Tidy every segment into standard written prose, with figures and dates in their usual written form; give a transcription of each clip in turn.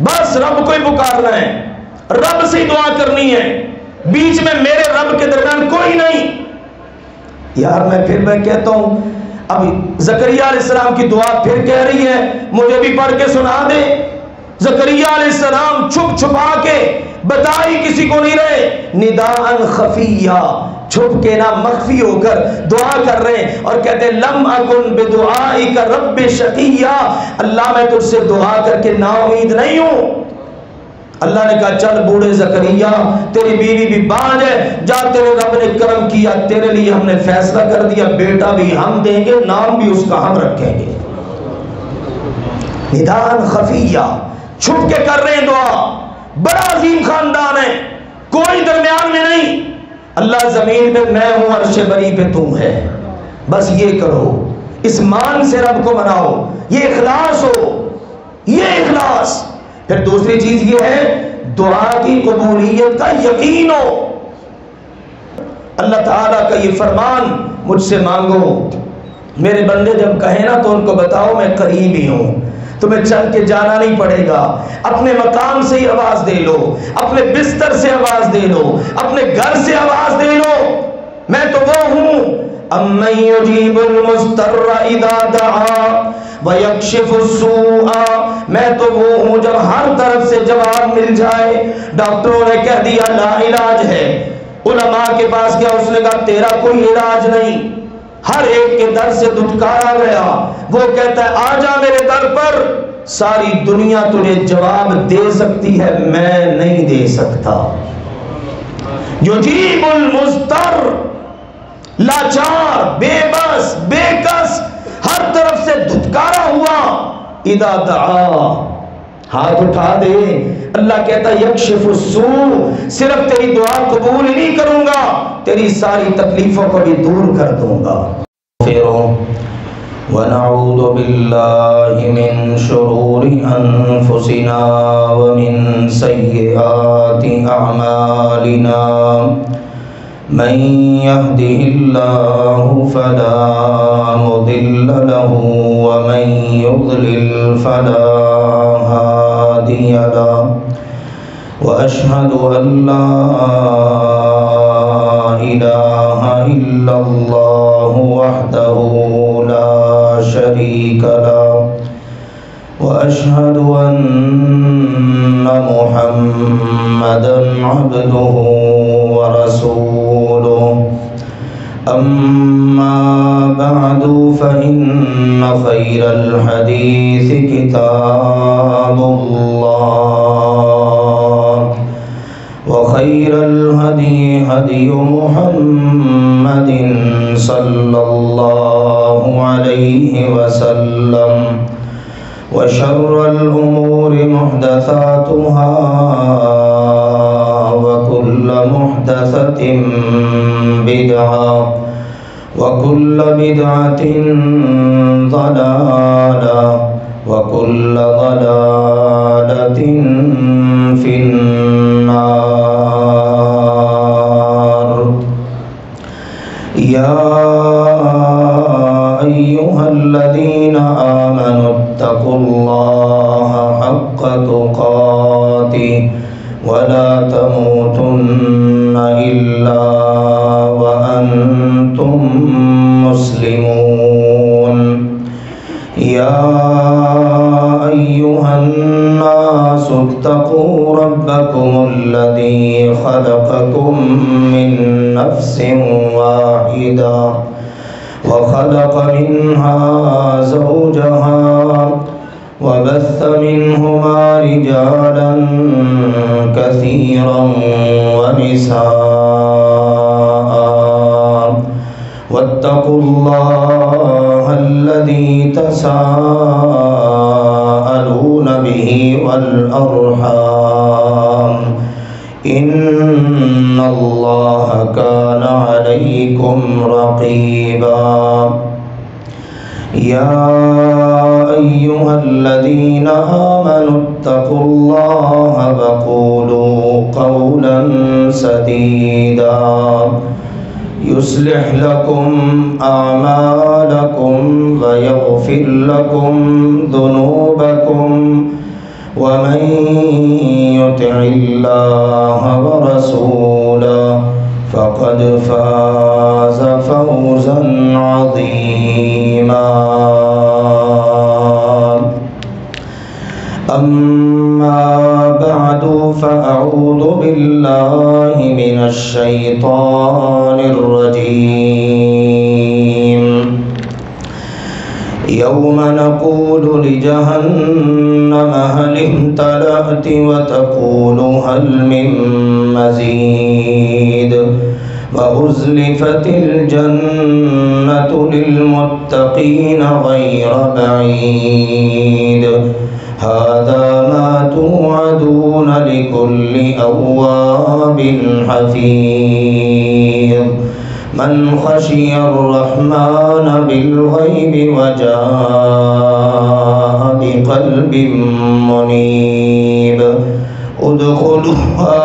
بس رب کو ہی پکارنا ہے، رب سے ہی دعا کرنی ہے، بیچ میں میرے رب کے درمیان کوئی نہیں۔ یار میں کہتا ہوں، اب زکریا علیہ السلام کی دعا پھر کہہ رہی ہے، مجھے بھی پڑھ کے سنا دے۔ زکریا علیہ السلام چھپ چھپا کے بتا ہی کسی کو نہیں رہے، نداءً خفیہ، چھپ کے نہ مخفی ہو کر دعا کر رہے ہیں اور کہتے ہیں لم اکن بدعائک رب شقیہ، اللہ میں تجھ سے دعا کر کے نا امید نہیں ہوں۔ اللہ نے کہا چل بوڑھے زکریا، تیری بیوی بھی بانج ہے، جا تیرے رب نے کرم کیا، تیرے لیے ہم نے فیصلہ کر دیا، بیٹا بھی ہم دیں گے، نام بھی اس کا ہم رکھیں گے۔ نداءً خفیہ، چھپ کے کر رہے ہیں دعا، بڑا عظیم خاندان ہے، کوئی درمیان میں نہیں، اللہ زمین پہ میں ہوں، عرش بری پہ تم ہے، بس یہ کرو، اس مان سے رب کو مناؤ، یہ اخلاص ہو، یہ اخلاص۔ پھر دوسری چیز یہ ہے دعا کی قبولیت کا یقین ہو۔ اللہ تعالیٰ کا یہ فرمان، مجھ سے مانگو، میرے بندے جب کہیں نا تو ان کو بتاؤ میں قریب ہی ہوں، تمہیں چل کے جانا نہیں پڑے گا، اپنے مقام سے ہی آواز دے لو، اپنے بستر سے آواز دے لو، اپنے گھر سے آواز دے لو، میں تو وہ ہوں اَمَّن يُجِيبُ الْمُضْطَرَّ إِذَا دَعَا وَيَكْشِفُ السُّوءَ، میں تو وہ ہوں جب ہر طرف سے جواب مل جائے، ڈاکٹروں نے کہہ دیا لا علاج ہے، علماء کے پاس گیا، اس نے کہا تیرا کوئی علاج نہیں، ہر ایک کے در سے دھتکارا گیا، وہ کہتا ہے آ جا میرے در پر، ساری دنیا تجھے جواب دے سکتی ہے، میں نہیں دے سکتا۔ یجیب المضطر، لاچار، بے بس، بے کس، ہر طرف سے دھتکارا ہوا، اذا دعا، ہاتھ اٹھا دے، اللہ کہتا ہے یکشف السوء، صرف تیری دعا قبول ہی نہیں کروں گا، تیری ساری تکلیفوں کو بھی دور کر دوں گا۔ ونعوذ باللہ من شرور انفسنا ومن سیئات اعمالنا، من يهده الله فلا مضل له ومن يضلل فلا هادي له، وأشهد أن لا إله إلا الله وحده لا شريك له، وأشهد أن محمدا عبده ورسوله، أما بعد فإن خير الحديث كتاب الله، وخير الهدي هدي محمد صلى الله عليه وسلم، وشر الأمور محدثاتها، وكل محدثة بدعة، وكل بدعة ضلالة، وكل ضلالة في النار۔ يا أيها الذين آمنوا اتقوا الله حق تقاته ولا تموتن إلا وأنتم مسلمون۔ يا أيها الناس اتقوا ربكم الذي خلقكم من نفس واحدة، وخلق منها زوجها، وبث منهما رجالا كثيرا ونساء، واتقوا الله الذي تساءلون به والأرحام، إن الله كان عليكم رقيبا۔ يا أيها الذين آمنوا اتقوا الله وقولوا قولا سديدا، يصلح لكم أعمالكم ويغفر لكم ذنوبكم، ومن يطع الله ورسوله فقد فاز فوزا عظيما. أما بعد فأعوذ بالله من الشيطان الرجيم. يوم نقول لجهنم هل امتلأت وتقول هل من مزيد وأزلفت الجنة للمتقين غير بعيد هذا ما توعدون لكل أواب حفيظ من خشي الرحمن بالغيب وجاء بقلب منيب ادخلوها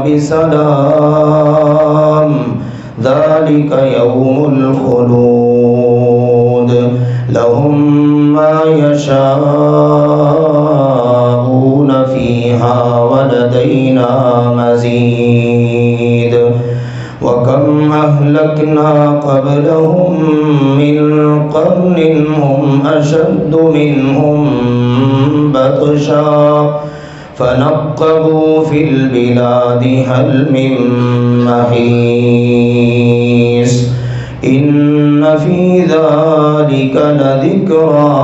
بسلام ذلك يوم الخلود لهم ما يشاءون فيها ولدينا مزيد وكم أهلكنا قبلهم من قرن هم أشد منهم بطشا فنقبوا في البلاد هل من محيص إن في ذلك لذكرى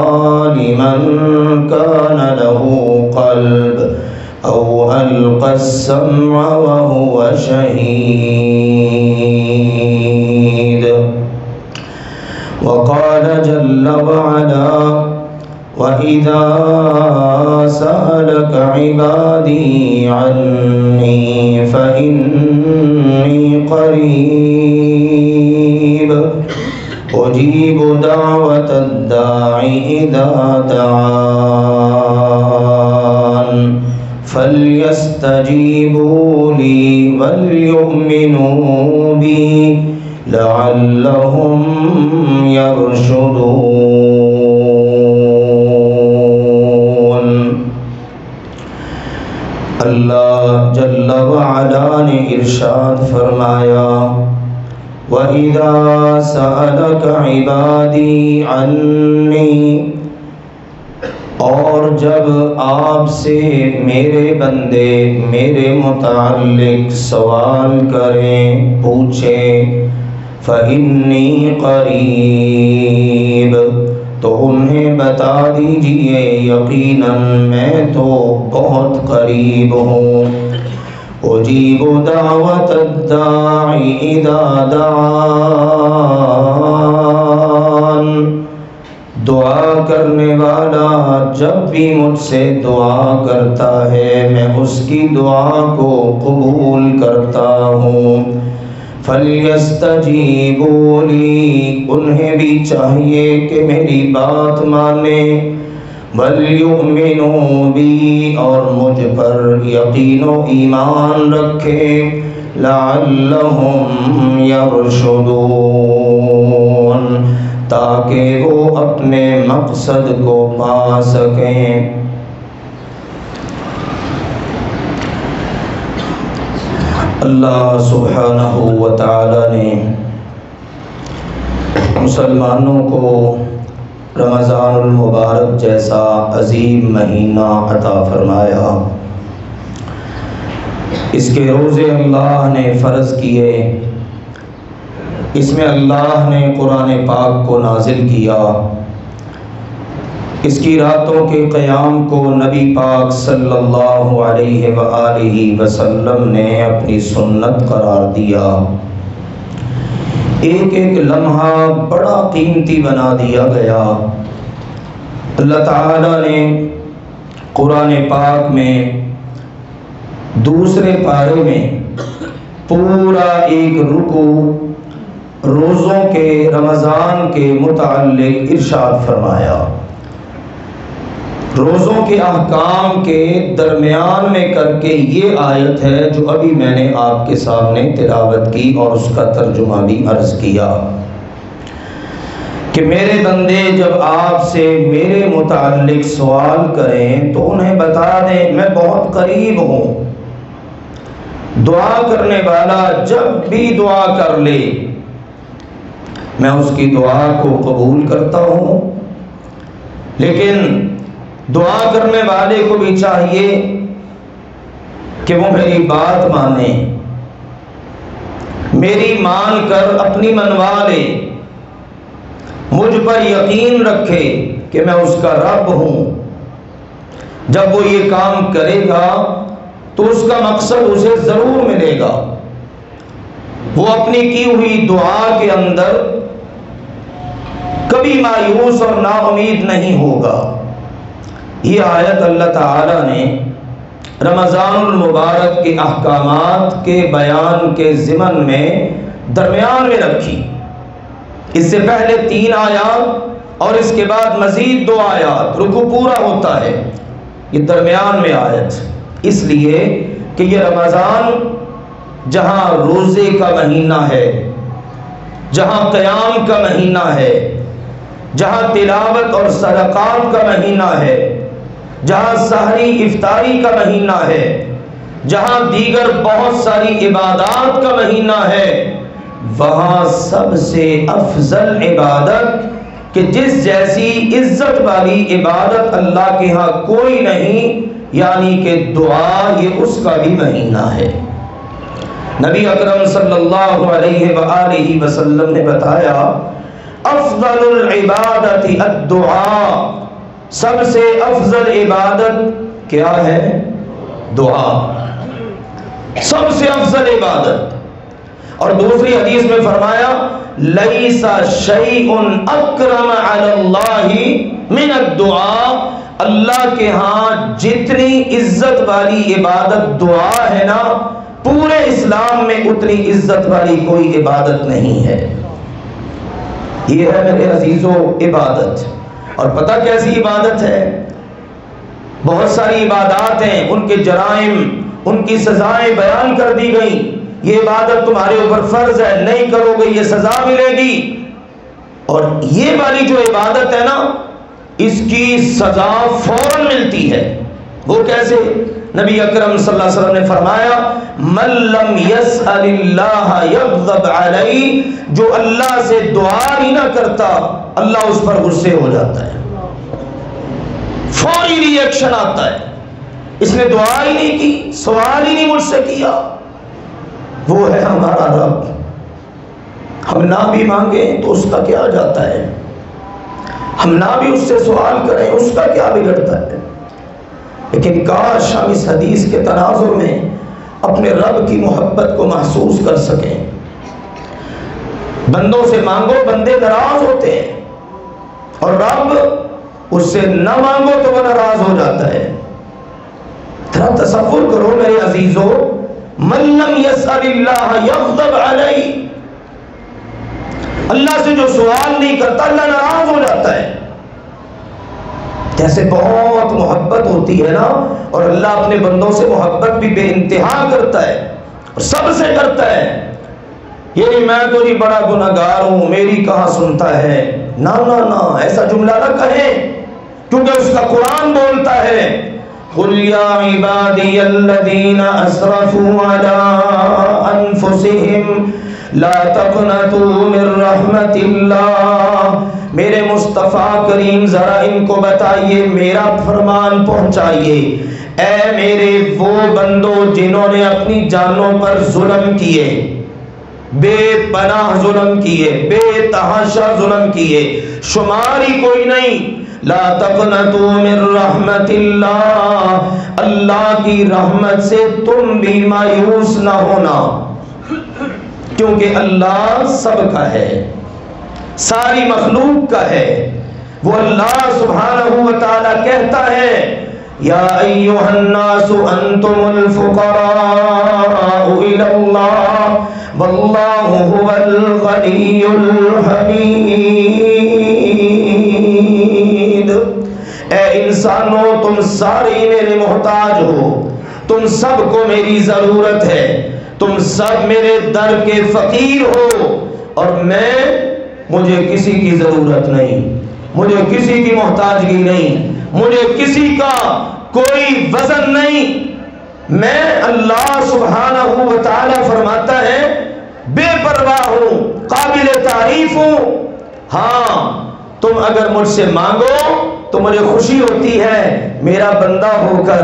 لمن كان له قلب أو ألقى السمع وهو شهيد. وقال جل وعلا وإذا سألك عبادي عني فإني قريب أجيب دعوة الداع إذا دعان فليستجيبوا لي وليؤمنوا بي لعلهم يرشدون. اللہ جل وعلا نے ارشاد فرمایا وَإِذَا سَأَلَكَ عِبَادِي عَنِّي، اور جب آپ سے میرے بندے میرے متعلق سوال کریں پوچھیں فَإِنِّي قَرِيب، تو انہیں بتا دیجئے یقیناً میں تو بہت قریب ہوں. اجیب دعوت الداعی اذا دعان، دعا کرنے والا جب بھی مجھ سے دعا کرتا ہے میں اس کی دعا کو قبول کرتا ہوں. فَلْيَسْتَجِيبُوا لِي، انہیں بھی چاہیے کہ میری بات مانیں. وَلْيُؤْمِنُوا بِي، اور مجھ پر یقین و ایمان رکھیں. لَعَلَّهُمْ يَرْشُدُونَ، تاکہ وہ اپنے مقصد کو پا سکیں. اللہ سبحانہ و تعالی نے مسلمانوں کو رمضان المبارک جیسا عظیم مہینہ عطا فرمایا. اس کے روزے اللہ نے فرض کیے، اس میں اللہ نے قرآن پاک کو نازل کیا. اس کی راتوں کے قیام کو نبی پاک صلی اللہ علیہ وآلہ وسلم نے اپنی سنت قرار دیا. ایک ایک لمحہ بڑا قیمتی بنا دیا گیا. اللہ تعالی نے قرآن پاک میں دوسرے پارے میں پورا ایک رکوع روزوں کے رمضان کے متعلق ارشاد فرمایا. روزوں کے احکام کے درمیان میں کر کے یہ آیت ہے جو ابھی میں نے آپ کے سامنے تلاوت کی اور اس کا ترجمہ بھی عرض کیا کہ میرے بندے جب آپ سے میرے متعلق سوال کریں تو انہیں بتا دیں میں بہت قریب ہوں. دعا کرنے والا جب بھی دعا کر لے میں اس کی دعا کو قبول کرتا ہوں، لیکن دعا کرنے والے کو بھی چاہیے کہ وہ میری بات مانے، میری مان کر اپنی منوا لے، مجھ پر یقین رکھے کہ میں اس کا رب ہوں. جب وہ یہ کام کرے گا تو اس کا مقصد اسے ضرور ملے گا. وہ اپنی کی ہوئی دعا کے اندر کبھی مایوس اور نا امید نہیں ہوگا. یہ آیت اللہ تعالی نے رمضان المبارک کے احکامات کے بیان کے ضمن میں درمیان میں رکھی. اس سے پہلے 3 آیات اور اس کے بعد مزید 2 آیات، رکوع پورا ہوتا ہے. یہ درمیان میں آیت اس لیے کہ یہ رمضان جہاں روزے کا مہینہ ہے، جہاں قیام کا مہینہ ہے، جہاں تلاوت اور صدقات کا مہینہ ہے، جہاں سحری افطاری کا مہینہ ہے، جہاں دیگر بہت ساری عبادات کا مہینہ ہے، وہاں سب سے افضل عبادت کہ جس جیسی عزت والی عبادت اللہ کے ہاں کوئی نہیں، یعنی کہ دعا، یہ اس کا بھی مہینہ ہے. نبی اکرم صلی اللہ علیہ وآلہ وسلم نے بتایا افضل العبادت الدعاء، سب سے افضل عبادت کیا ہے؟ دعا، سب سے افضل عبادت. اور دوسری حدیث میں فرمایا لیس شیء اکرم علی اللہ من الدعاء، اللہ کے ہاں جتنی عزت والی عبادت دعا ہے نا، پورے اسلام میں اتنی عزت والی کوئی عبادت نہیں ہے. یہ ہے میرے عزیزو عبادت. اور پتہ کیسی عبادت ہے؟ بہت ساری عبادات ہیں، ان کے جرائم، ان کی سزائیں بیان کر دی گئیں. یہ عبادت تمہارے اوپر فرض ہے، نہیں کرو گے یہ سزا ملے گی. اور یہ والی جو عبادت ہے نا، اس کی سزا فوراً ملتی ہے. وہ کیسے؟ نبی اکرم صلی اللہ علیہ وسلم نے فرمایا من لم يسأل اللہ یغضب علیہ، جو اللہ سے دعا ہی نہ کرتا اللہ اس پر غصے ہو جاتا ہے، فوری ری ایکشن آتا ہے. اس نے دعا ہی نہیں کی، سوال ہی نہیں مجھ سے کیا. وہ ہے ہمارا رب. ہم نہ بھی مانگیں تو اس کا کیا جاتا ہے، ہم نہ بھی اس سے سوال کریں اس کا کیا بگڑتا ہے. لیکن کاش ہم اس حدیث کے تناظر میں اپنے رب کی محبت کو محسوس کر سکیں. بندوں سے مانگو، بندے ناراض ہوتے ہیں، اور رب اس سے نہ مانگو تو وہ ناراض ہو جاتا ہے. ذرا تصور کرو میرے عزیزو، من لم یسأل اللہ یغضب علیہ، اللہ سے جو سوال نہیں کرتا اللہ ناراض ہو جاتا ہے. جیسے بہت محبت ہوتی ہے نا، اور اللہ اپنے بندوں سے محبت بھی بے انتہا کرتا ہے، اور سب سے کرتا ہے. یہ میں تو نہیں بڑا گناہگار ہوں، میری کہاں سنتا ہے. نہ نہ نہ، ایسا جملہ نہ کہیں، کیونکہ اس کا قرآن بولتا ہے قُلْ يَا عِبَادِيَ الَّذِينَ أَسْرَفُوا عَلَىٰ أَنفُسِهِمْ لَا تَقْنَطُوا مِن رَحْمَتِ اللَّهِ. میرے مصطفیٰ کریم ذرا ان کو بتائیے، میرا فرمان پہنچائیے، اے میرے وہ بندوں جنہوں نے اپنی جانوں پر ظلم کیے، بے پناہ ظلم کیے، بے تحاشا ظلم کیے، شماری کوئی نہیں. لا تقنطوا من رحمت اللہ، اللہ کی رحمت سے تم بھی مایوس نہ ہونا، کیونکہ اللہ سب کا ہے، ساری مخلوق کا ہے. وہ اللہ سبحانہ و تعالی کہتا ہے یا ایھا الناس انتم الفقراء الی اللہ واللہ هو الغنی الحمید. اے انسانوں، تم سارے میرے محتاج ہو، تم سب کو میری ضرورت ہے، تم سب میرے در کے فقیر ہو، اور میں مجھے کسی کی ضرورت نہیں، مجھے کسی کی محتاجگی نہیں، مجھے کسی کا کوئی وزن نہیں، میں اللہ سبحانہ و تعالی فرماتا ہے بے پرواہ ہوں، قابل تعریف ہوں۔ ہاں تم اگر مجھ سے مانگو تو مجھے خوشی ہوتی ہے، میرا بندہ ہو کر،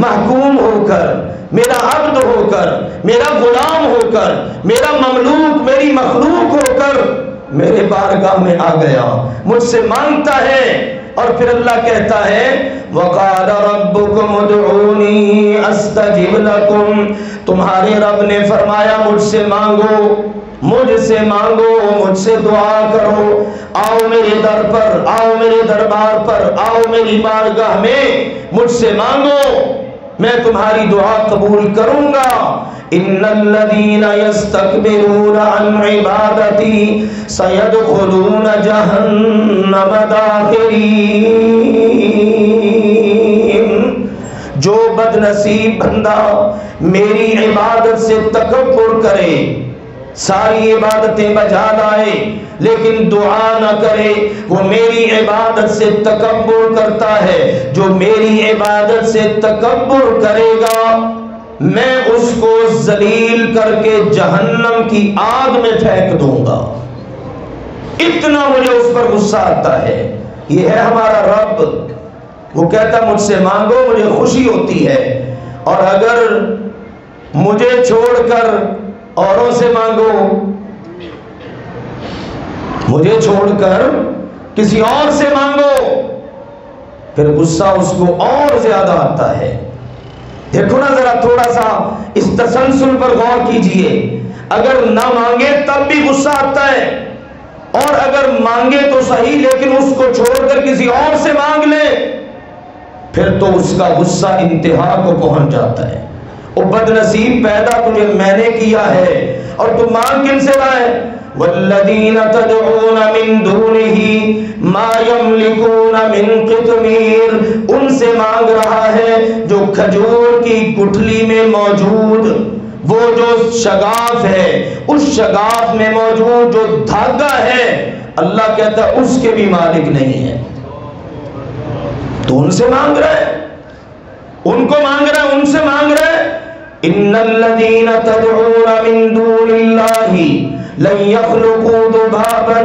محکوم ہو کر، میرا عبد ہو کر، میرا غلام ہو کر، میرا مملوک، میری مخلوق ہو کر میرے بارگاہ میں آ گیا، مجھ سے مانگتا ہے۔ اور پھر اللہ کہتا ہے وَقَالَ رَبُّكُمُ ادْعُونِي أَسْتَجِبْ لَكُمْ، تمہارے رب نے فرمایا مجھ سے مانگو، مجھ سے مانگو، مجھ سے دعا کرو، آؤ میرے در پر، آؤ میرے دربار پر، آؤ میری بارگاہ میں، مجھ سے مانگو، میں تمہاری دعا قبول کروں گا۔ ان الذین یستکبرون عن عبادتی سیدخلون جہنم داخرین، جو بد نصیب بندہ میری عبادت سے تکبر کرے، ساری عبادتیں بجا لائے لیکن دعا نہ کرے، وہ میری عبادت سے تکبر کرتا ہے، جو میری عبادت سے تکبر کرے گا میں اس کو ذلیل کر کے جہنم کی آگ میں پھینک دوں گا۔ اتنا مجھے اس پر غصہ آتا ہے۔ یہ ہے ہمارا رب، وہ کہتا مجھ سے مانگو، مجھے خوشی ہوتی ہے، اور اگر مجھے چھوڑ کر اوروں سے مانگو، مجھے چھوڑ کر کسی اور سے مانگو، پھر غصہ اس کو اور زیادہ آتا ہے۔ دیکھو نا ذرا تھوڑا سا اس تسلسل پر غور کیجئے، اگر نہ مانگے تب بھی غصہ آتا ہے، اور اگر مانگے تو صحیح لیکن اس کو چھوڑ کر کسی اور سے مانگ لے پھر تو اس کا غصہ انتہا کو پہنچ جاتا ہے۔ وہ بد نصیب پیدا تجھے میں نے کیا ہے اور تم مانگ کن سے رہا ہے؟ والذین تدعون من دونہ ما یملکون من قطمیر، ان سے مانگ رہا ہے جو کھجور کی گٹھلی میں موجود وہ جو شگاف ہے، اس شگاف میں موجود جو دھاگا ہے، اللہ کہتا ہے اس کے بھی مالک نہیں ہے، تو ان سے مانگ رہے، ان کو مانگ رہے، ان سے مانگ رہے۔ ان الذین تدعون من دون اللہ لن يخلقوا ذبابا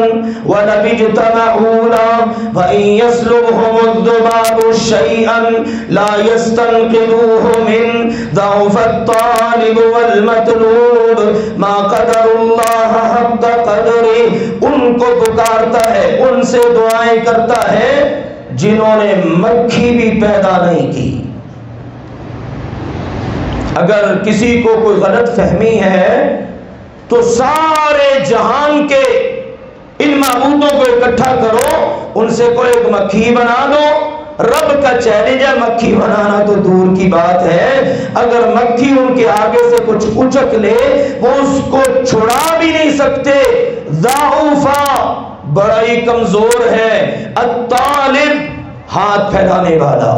ولو اجتمعوا له وإن يسلبهم الذباب شيئا لا يستنقذوه منه ضعف الطالب والمطلوب ما قدر الله حق قدره، ان کو پکارتا ہے، ان سے دعائیں کرتا ہے جنہوں نے مکھی بھی پیدا نہیں کی۔ اگر کسی کو کوئی غلط فہمی ہے تو سارے جہان کے ان معبودوں کو اکٹھا کرو، ان سے کوئی ایک مکھی بنا دو۔ رب کا چیلنج ہے، مکھی بنانا تو دور کی بات ہے، اگر مکھی ان کے آگے سے کچھ اچک لے وہ اس کو چھڑا بھی نہیں سکتے۔ ضعفا، بڑا ہی کمزور ہے، الطالب، ہاتھ پھیلانے والا،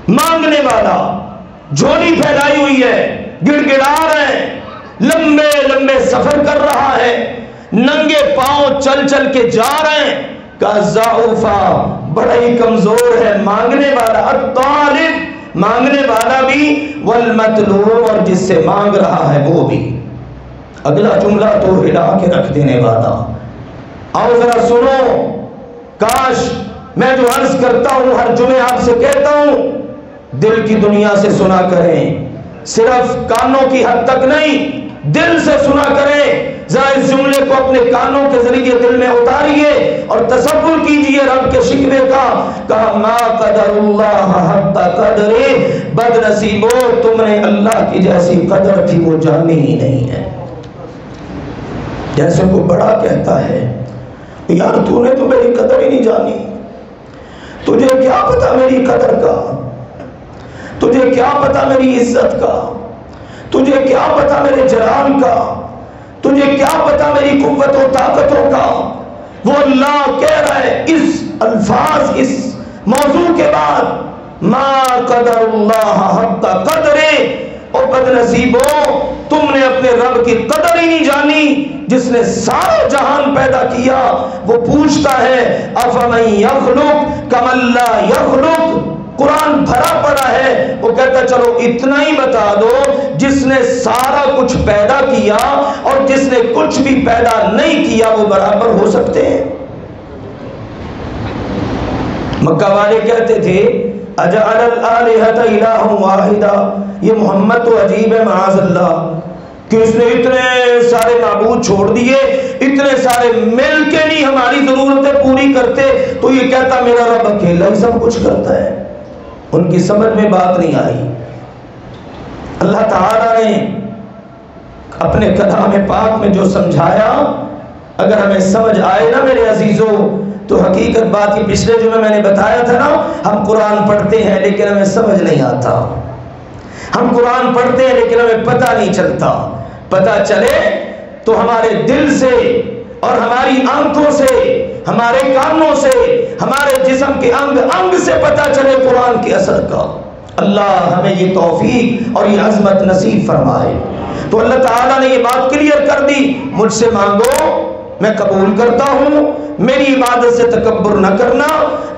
مانگنے والا، جھولی پھیلائی ہوئی ہے، گڑ گڑا رہے ہیں، لمبے لمبے سفر کر رہا ہے، ننگے پاؤں چل چل کے جا رہے ہیں، کا ضعفا، بڑا ہی کمزور ہے، مانگنے والا، الطالب، مانگنے والا بھی، والمطلوب، اور جس سے مانگ رہا ہے وہ بھی۔ اگلا جملہ تو ہلا کے رکھ دینے والا۔ آؤ ذرا سنو، کاش میں جو عرض کرتا ہوں ہر جمعے آپ سے کہتا ہوں دل کی دنیا سے سنا کریں، صرف کانوں کی حد تک نہیں، دل سے سنا کریں۔ ذرا اس جملے کو اپنے کانوں کے ذریعے دل میں اتاریے اور تصور کیجئے رب کے شکوے کا، کہا ما قدر اللہ حق قدر، بد نصیبو تم نے اللہ کی جیسی قدر تھی وہ جانی ہی نہیں ہے۔ جیسے کوئی بڑا کہتا ہے یار تو نے تو میری قدر ہی نہیں جانی، تجھے کیا پتا میری قدر کا، تجھے کیا پتا میری عزت کا، تجھے کیا پتا میرے جلال کا، تجھے کیا پتا میری قوت و طاقتوں کا۔ وہ اللہ کہہ رہا ہے اس الفاظ، اس موضوع کے بعد، ما قدر اللہ حق قدر، اور بد نصیبوں تم نے اپنے رب کی قدر ہی نہیں جانی جس نے سارا جہان پیدا کیا۔ وہ پوچھتا ہے افمن یخلق کمن لا یخلق، قرآن بھرا پڑا ہے، وہ کہتا چلو اتنا ہی بتا دو، جس نے سارا کچھ پیدا کیا اور جس نے کچھ بھی پیدا نہیں کیا وہ برابر ہو سکتے ہیں؟ مکہ والے کہتے تھے اجعل الآلہۃ الہا واحدا، یہ محمد تو عجیب ہے معاذ اللہ کہ اس نے اتنے سارے معبود چھوڑ دیے، اتنے سارے مل کے نہیں ہماری ضرورتیں پوری کرتے، تو یہ کہتا میرا رب اکیلا ہی سب کچھ کرتا ہے۔ ان کی سمجھ میں بات نہیں آئی۔ اللہ تعالیٰ نے اپنے کلام پاک میں جو سمجھایا، اگر ہمیں سمجھ آئے نا میرے عزیزوں، تو حقیقت بات کی پچھلے جو میں نے بتایا تھا نا، ہم قرآن پڑھتے ہیں لیکن ہمیں سمجھ نہیں آتا، ہم قرآن پڑھتے ہیں لیکن ہمیں پتہ نہیں چلتا، پتہ چلے تو ہمارے دل سے اور ہماری آنکھوں سے، ہمارے کانوں سے، ہمارے جسم کے انگ انگ سے پتہ چلے قرآن کے اثر کا۔ اللہ ہمیں یہ توفیق اور یہ عظمت نصیب فرمائے۔ تو اللہ تعالیٰ نے یہ بات کلیئر کر دی، مجھ سے مانگو میں قبول کرتا ہوں، میری عبادت سے تکبر نہ کرنا۔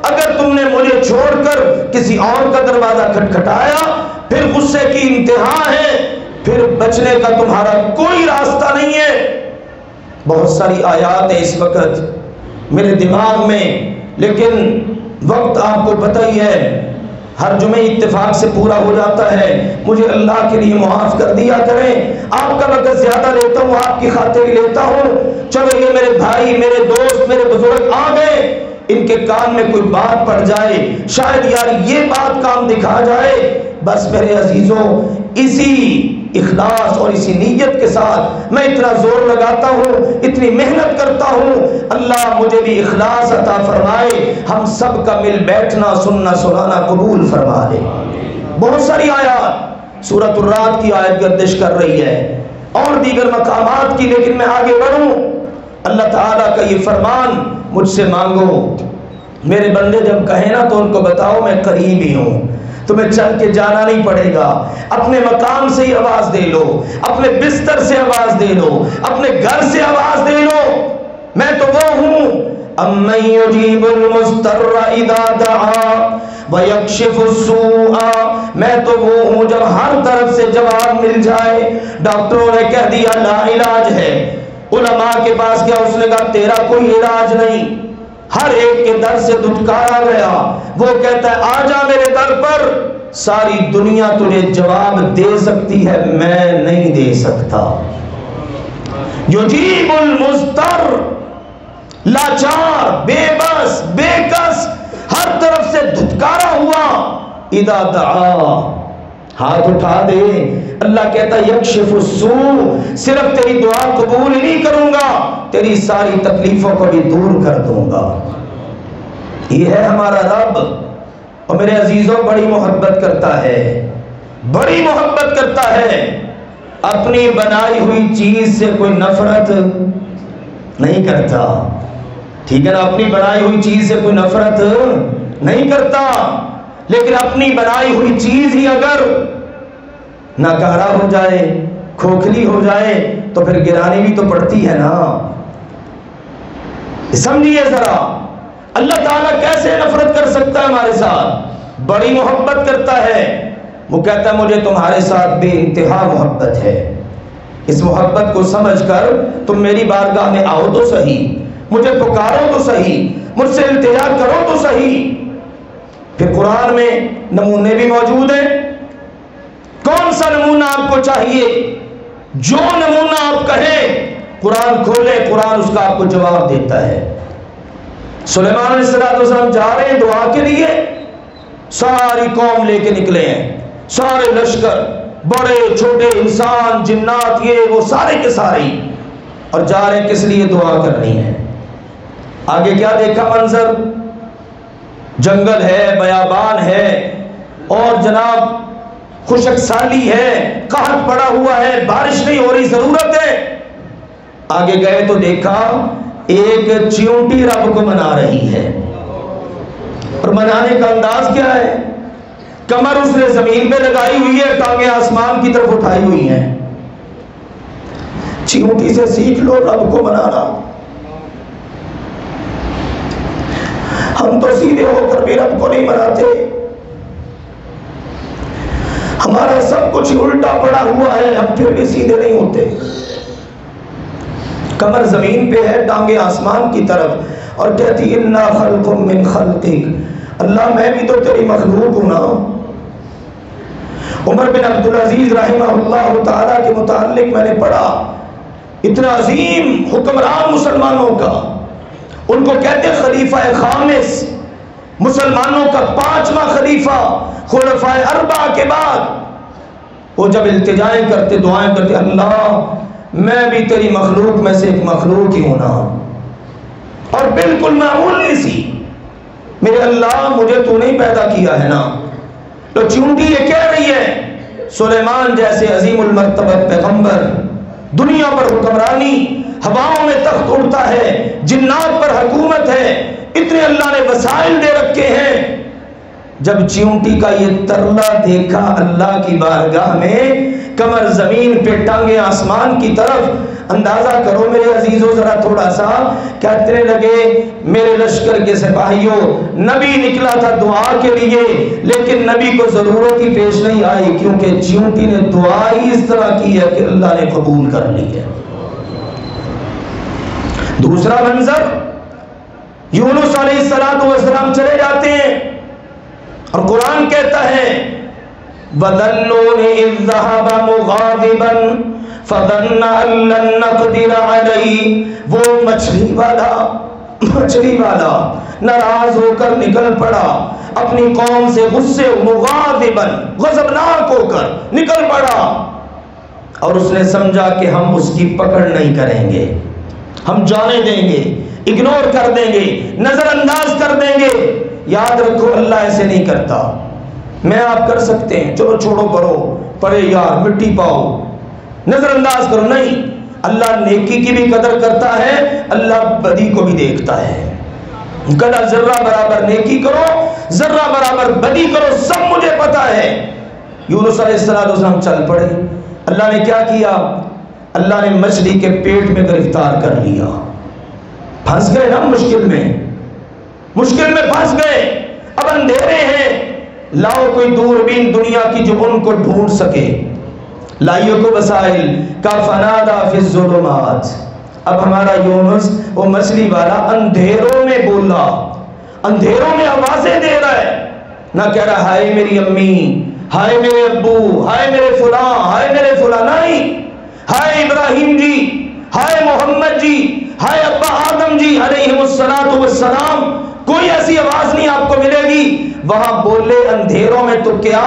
اگر تم نے مجھے چھوڑ کر کسی اور کا دروازہ کھٹکھٹایا، پھر غصے کی انتہا ہے، پھر بچنے کا تمہارا کوئی راستہ نہیں ہے۔ بہت ساری آیات ہیں اس وقت میرے دماغ میں، لیکن وقت آپ کو پتہ ہی ہے ہر جمعے اتفاق سے پورا ہو جاتا ہے، مجھے اللہ کے لیے معاف کر دیا کریں، آپ کا وقت زیادہ لیتا ہوں، آپ کی خاطر ہی لیتا ہوں۔ چلو یہ میرے بھائی، میرے دوست، میرے بزرگ آ گئے، ان کے کان میں کوئی بات پڑ جائے، شاید یار یہ بات کام دکھا جائے۔ بس میرے عزیزوں، اسی اخلاص اور اسی نیت کے ساتھ میں اتنا زور لگاتا ہوں، اتنی محنت کرتا ہوں، اللہ مجھے بھی اخلاص عطا فرمائے، ہم سب کا مل بیٹھنا سننا سنانا قبول فرما لے۔ بہت ساری آیات سورۃ الرعد کی آیت گردش کر رہی ہے اور دیگر مقامات کی، لیکن میں آگے بڑھوں۔ اللہ تعالیٰ کا یہ فرمان، مجھ سے مانگو، میرے بندے جب کہیں نا تو ان کو بتاؤ میں قریب ہی ہوں، تمہیں چل کے جانا نہیں پڑے گا، اپنے مقام سے ہی آواز دے لو، اپنے بستر سے آواز دے لو، اپنے گھر سے آواز دے لو، میں تو وہ ہوں امن یجیب المضطر اذا دعا ویکشف السوء، میں تو وہ ہوں جب ہر طرف سے جواب مل جائے، ڈاکٹروں نے کہہ دیا لا علاج ہے، علماء کے پاس گیا، اس نے کہا تیرا کوئی علاج نہیں، ہر ایک کے در سے دھتکارا گیا، وہ کہتا ہے آ جا میرے در پر، ساری دنیا تجھے جواب دے سکتی ہے، میں نہیں دے سکتا۔ یجیب المضطر، لاچار، بے بس، بے کس، ہر طرف سے دھتکارا ہوا، اذا دعا، ہاتھ اٹھا دے، اللہ کہتا ہے یکشف السوء، صرف تیری دعا قبول نہیں کروں گا، تیری ساری تکلیفوں کو بھی دور کر دوں گا۔ یہ ہے ہمارا رب، اور میرے عزیزوں بڑی محبت کرتا ہے، بڑی محبت کرتا ہے، اپنی بنائی ہوئی چیز سے کوئی نفرت نہیں کرتا، ٹھیک ہے نا، اپنی بنائی ہوئی چیز سے کوئی نفرت نہیں کرتا، لیکن اپنی بنائی ہوئی چیز ہی اگر ناکارہ ہو جائے، کھوکھلی ہو جائے، تو پھر گرانی بھی تو پڑتی ہے نا۔ سمجھیے ذرا، اللہ تعالیٰ کیسے نفرت کر سکتا ہے ہمارے ساتھ؟ بڑی محبت کرتا ہے، وہ کہتا ہے مجھے تمہارے ساتھ بے انتہا محبت ہے، اس محبت کو سمجھ کر تم میری بارگاہ میں آؤ تو صحیح، مجھے پکارو تو صحیح، مجھ سے التجا کرو تو صحیح۔ پھر قرآن میں نمونے بھی موجود ہیں، کون سا نمونہ آپ کو چاہیے؟ جو نمونہ آپ کہیں، قرآن کھولے، قرآن اس کا آپ کو جواب دیتا ہے۔ سلیمان علیہ السلام جا رہے ہیں دعا کے لیے، ساری قوم لے کے نکلے ہیں، سارے لشکر، بڑے چھوٹے انسان، جنات، یہ وہ سارے کے سارے، اور جا رہے ہیں کس لیے؟ دعا کرنی ہے۔ آگے کیا دیکھا منظر؟ جنگل ہے، بیابان ہے، اور جناب خشک سالی ہے، قحط پڑا ہوا ہے، بارش نہیں ہو رہی، ضرورت ہے۔ آگے گئے تو دیکھا ایک چیونٹی رب کو منا رہی ہے، اور منانے کا انداز کیا ہے؟ کمر اس نے زمین پہ لگائی ہوئی ہے، ٹانگیں آسمان کی طرف اٹھائی ہوئی ہیں، چیونٹی سے سیکھ لو رب کو منانا. ہم تو سیدھے ہو کر بھی رب کو نہیں مناتے. ہمارا سب کچھ الٹا پڑا ہوا ہے، ہم پھر بھی سیدھے نہیں ہوتے. کمر زمین پہ ہے، ٹانگیں آسمان کی طرف، اور کہتی انا خلق من خلقک، اللہ میں بھی تو تیری مخلوق ہوں نا. عمر بن عبدالعزیز رحمہ اللہ تعالی کے متعلق میں نے پڑھا، اتنا عظیم حکمران مسلمانوں کا، ان کو کہتے خلیفہ خامس، مسلمانوں کا 5واں خلیفہ خلفاء اربعہ کے بعد. وہ جب التجائیں کرتے، دعائیں کرتے، اللہ میں بھی تیری مخلوق میں سے ایک مخلوق ہی ہوں نا، اور بالکل معمولی سی، میرے اللہ مجھے تو نہیں پیدا کیا ہے نا. تو چونٹی یہ کہہ رہی ہے سلیمان جیسے عظیم المرتبت پیغمبر، دنیا پر حکمرانی، ہواؤں میں تخت اڑتا ہے، جنات پر حکومت ہے، اتنے اللہ نے وسائل دے رکھے ہیں. جب چیونٹی کا یہ ترلا دیکھا اللہ کی بارگاہ میں، کمر زمین پہ ٹانگیں آسمان کی طرف، اندازہ کرو میرے عزیزو ذرا تھوڑا سا، کہتے لگے میرے لشکر کے سپاہیوں، نبی نکلا تھا دعا کے لیے، لیکن نبی کو ضرورت ہی پیش نہیں آئی، کیونکہ چیونٹی نے دعا ہی اس طرح کی ہے کہ اللہ نے قبول کر لی ہے. دوسرا منظر، یونس علیہ السلام چلے جاتے ہیں، اور قرآن کہتا ہے وَذَنُّونِ إِذْ ذَهَبَ مُغَاضِبًا فَظَنَّ أَن لَّن نَّقْدِرَ عَلَيْهِ، وہ مچھلی والا ناراض ہو کر نکل پڑا اپنی قوم سے، غصے، مغاضباً، غضبناک ہو کر نکل پڑا، اور اس نے سمجھا کہ ہم اس کی پکڑ نہیں کریں گے، ہم جانے دیں گے، اگنور کر دیں گے، نظر انداز کر دیں گے. یاد رکھو اللہ ایسے نہیں کرتا. میں آپ کر سکتے ہیں، چلو چھوڑو پڑھو پڑھے یار مٹی پاؤ، نظر انداز کرو، نہیں. اللہ نیکی کی بھی قدر کرتا ہے، اللہ بدی کو بھی دیکھتا ہے. کلا ذرہ برابر نیکی کرو، ذرہ برابر بدی کرو، سب مجھے پتا ہے. یونس علیہ السلام چل پڑے. اللہ نے کیا کیا؟ اللہ نے مچھلی کے پیٹ میں گرفتار کر لیا. پھنس گئے نا مشکل میں پھنس گئے. اب اندھیرے ہیں، لاؤ کوئی دوربین دنیا کی جو ان کو ڈھونڈ سکے، لائیو کو وسائل کا فنادا فی الظلمات. اب ہمارا یونس وہ مچھلی والا اندھیروں میں بولا، اندھیروں میں آوازیں دے رہا ہے، نہ کہہ رہا ہائے میری امی، ہائے میرے ابو، ہائے میرے فلاں، ہائے میرے فلاں، نہیں، ہائے ابراہیم جی، ہائے محمد جی، ہائے ابا آدم جی علیہ السلام. کوئی ایسی آواز نہیں آپ کو ملے گی. وہاں بولے اندھیروں میں تو کیا،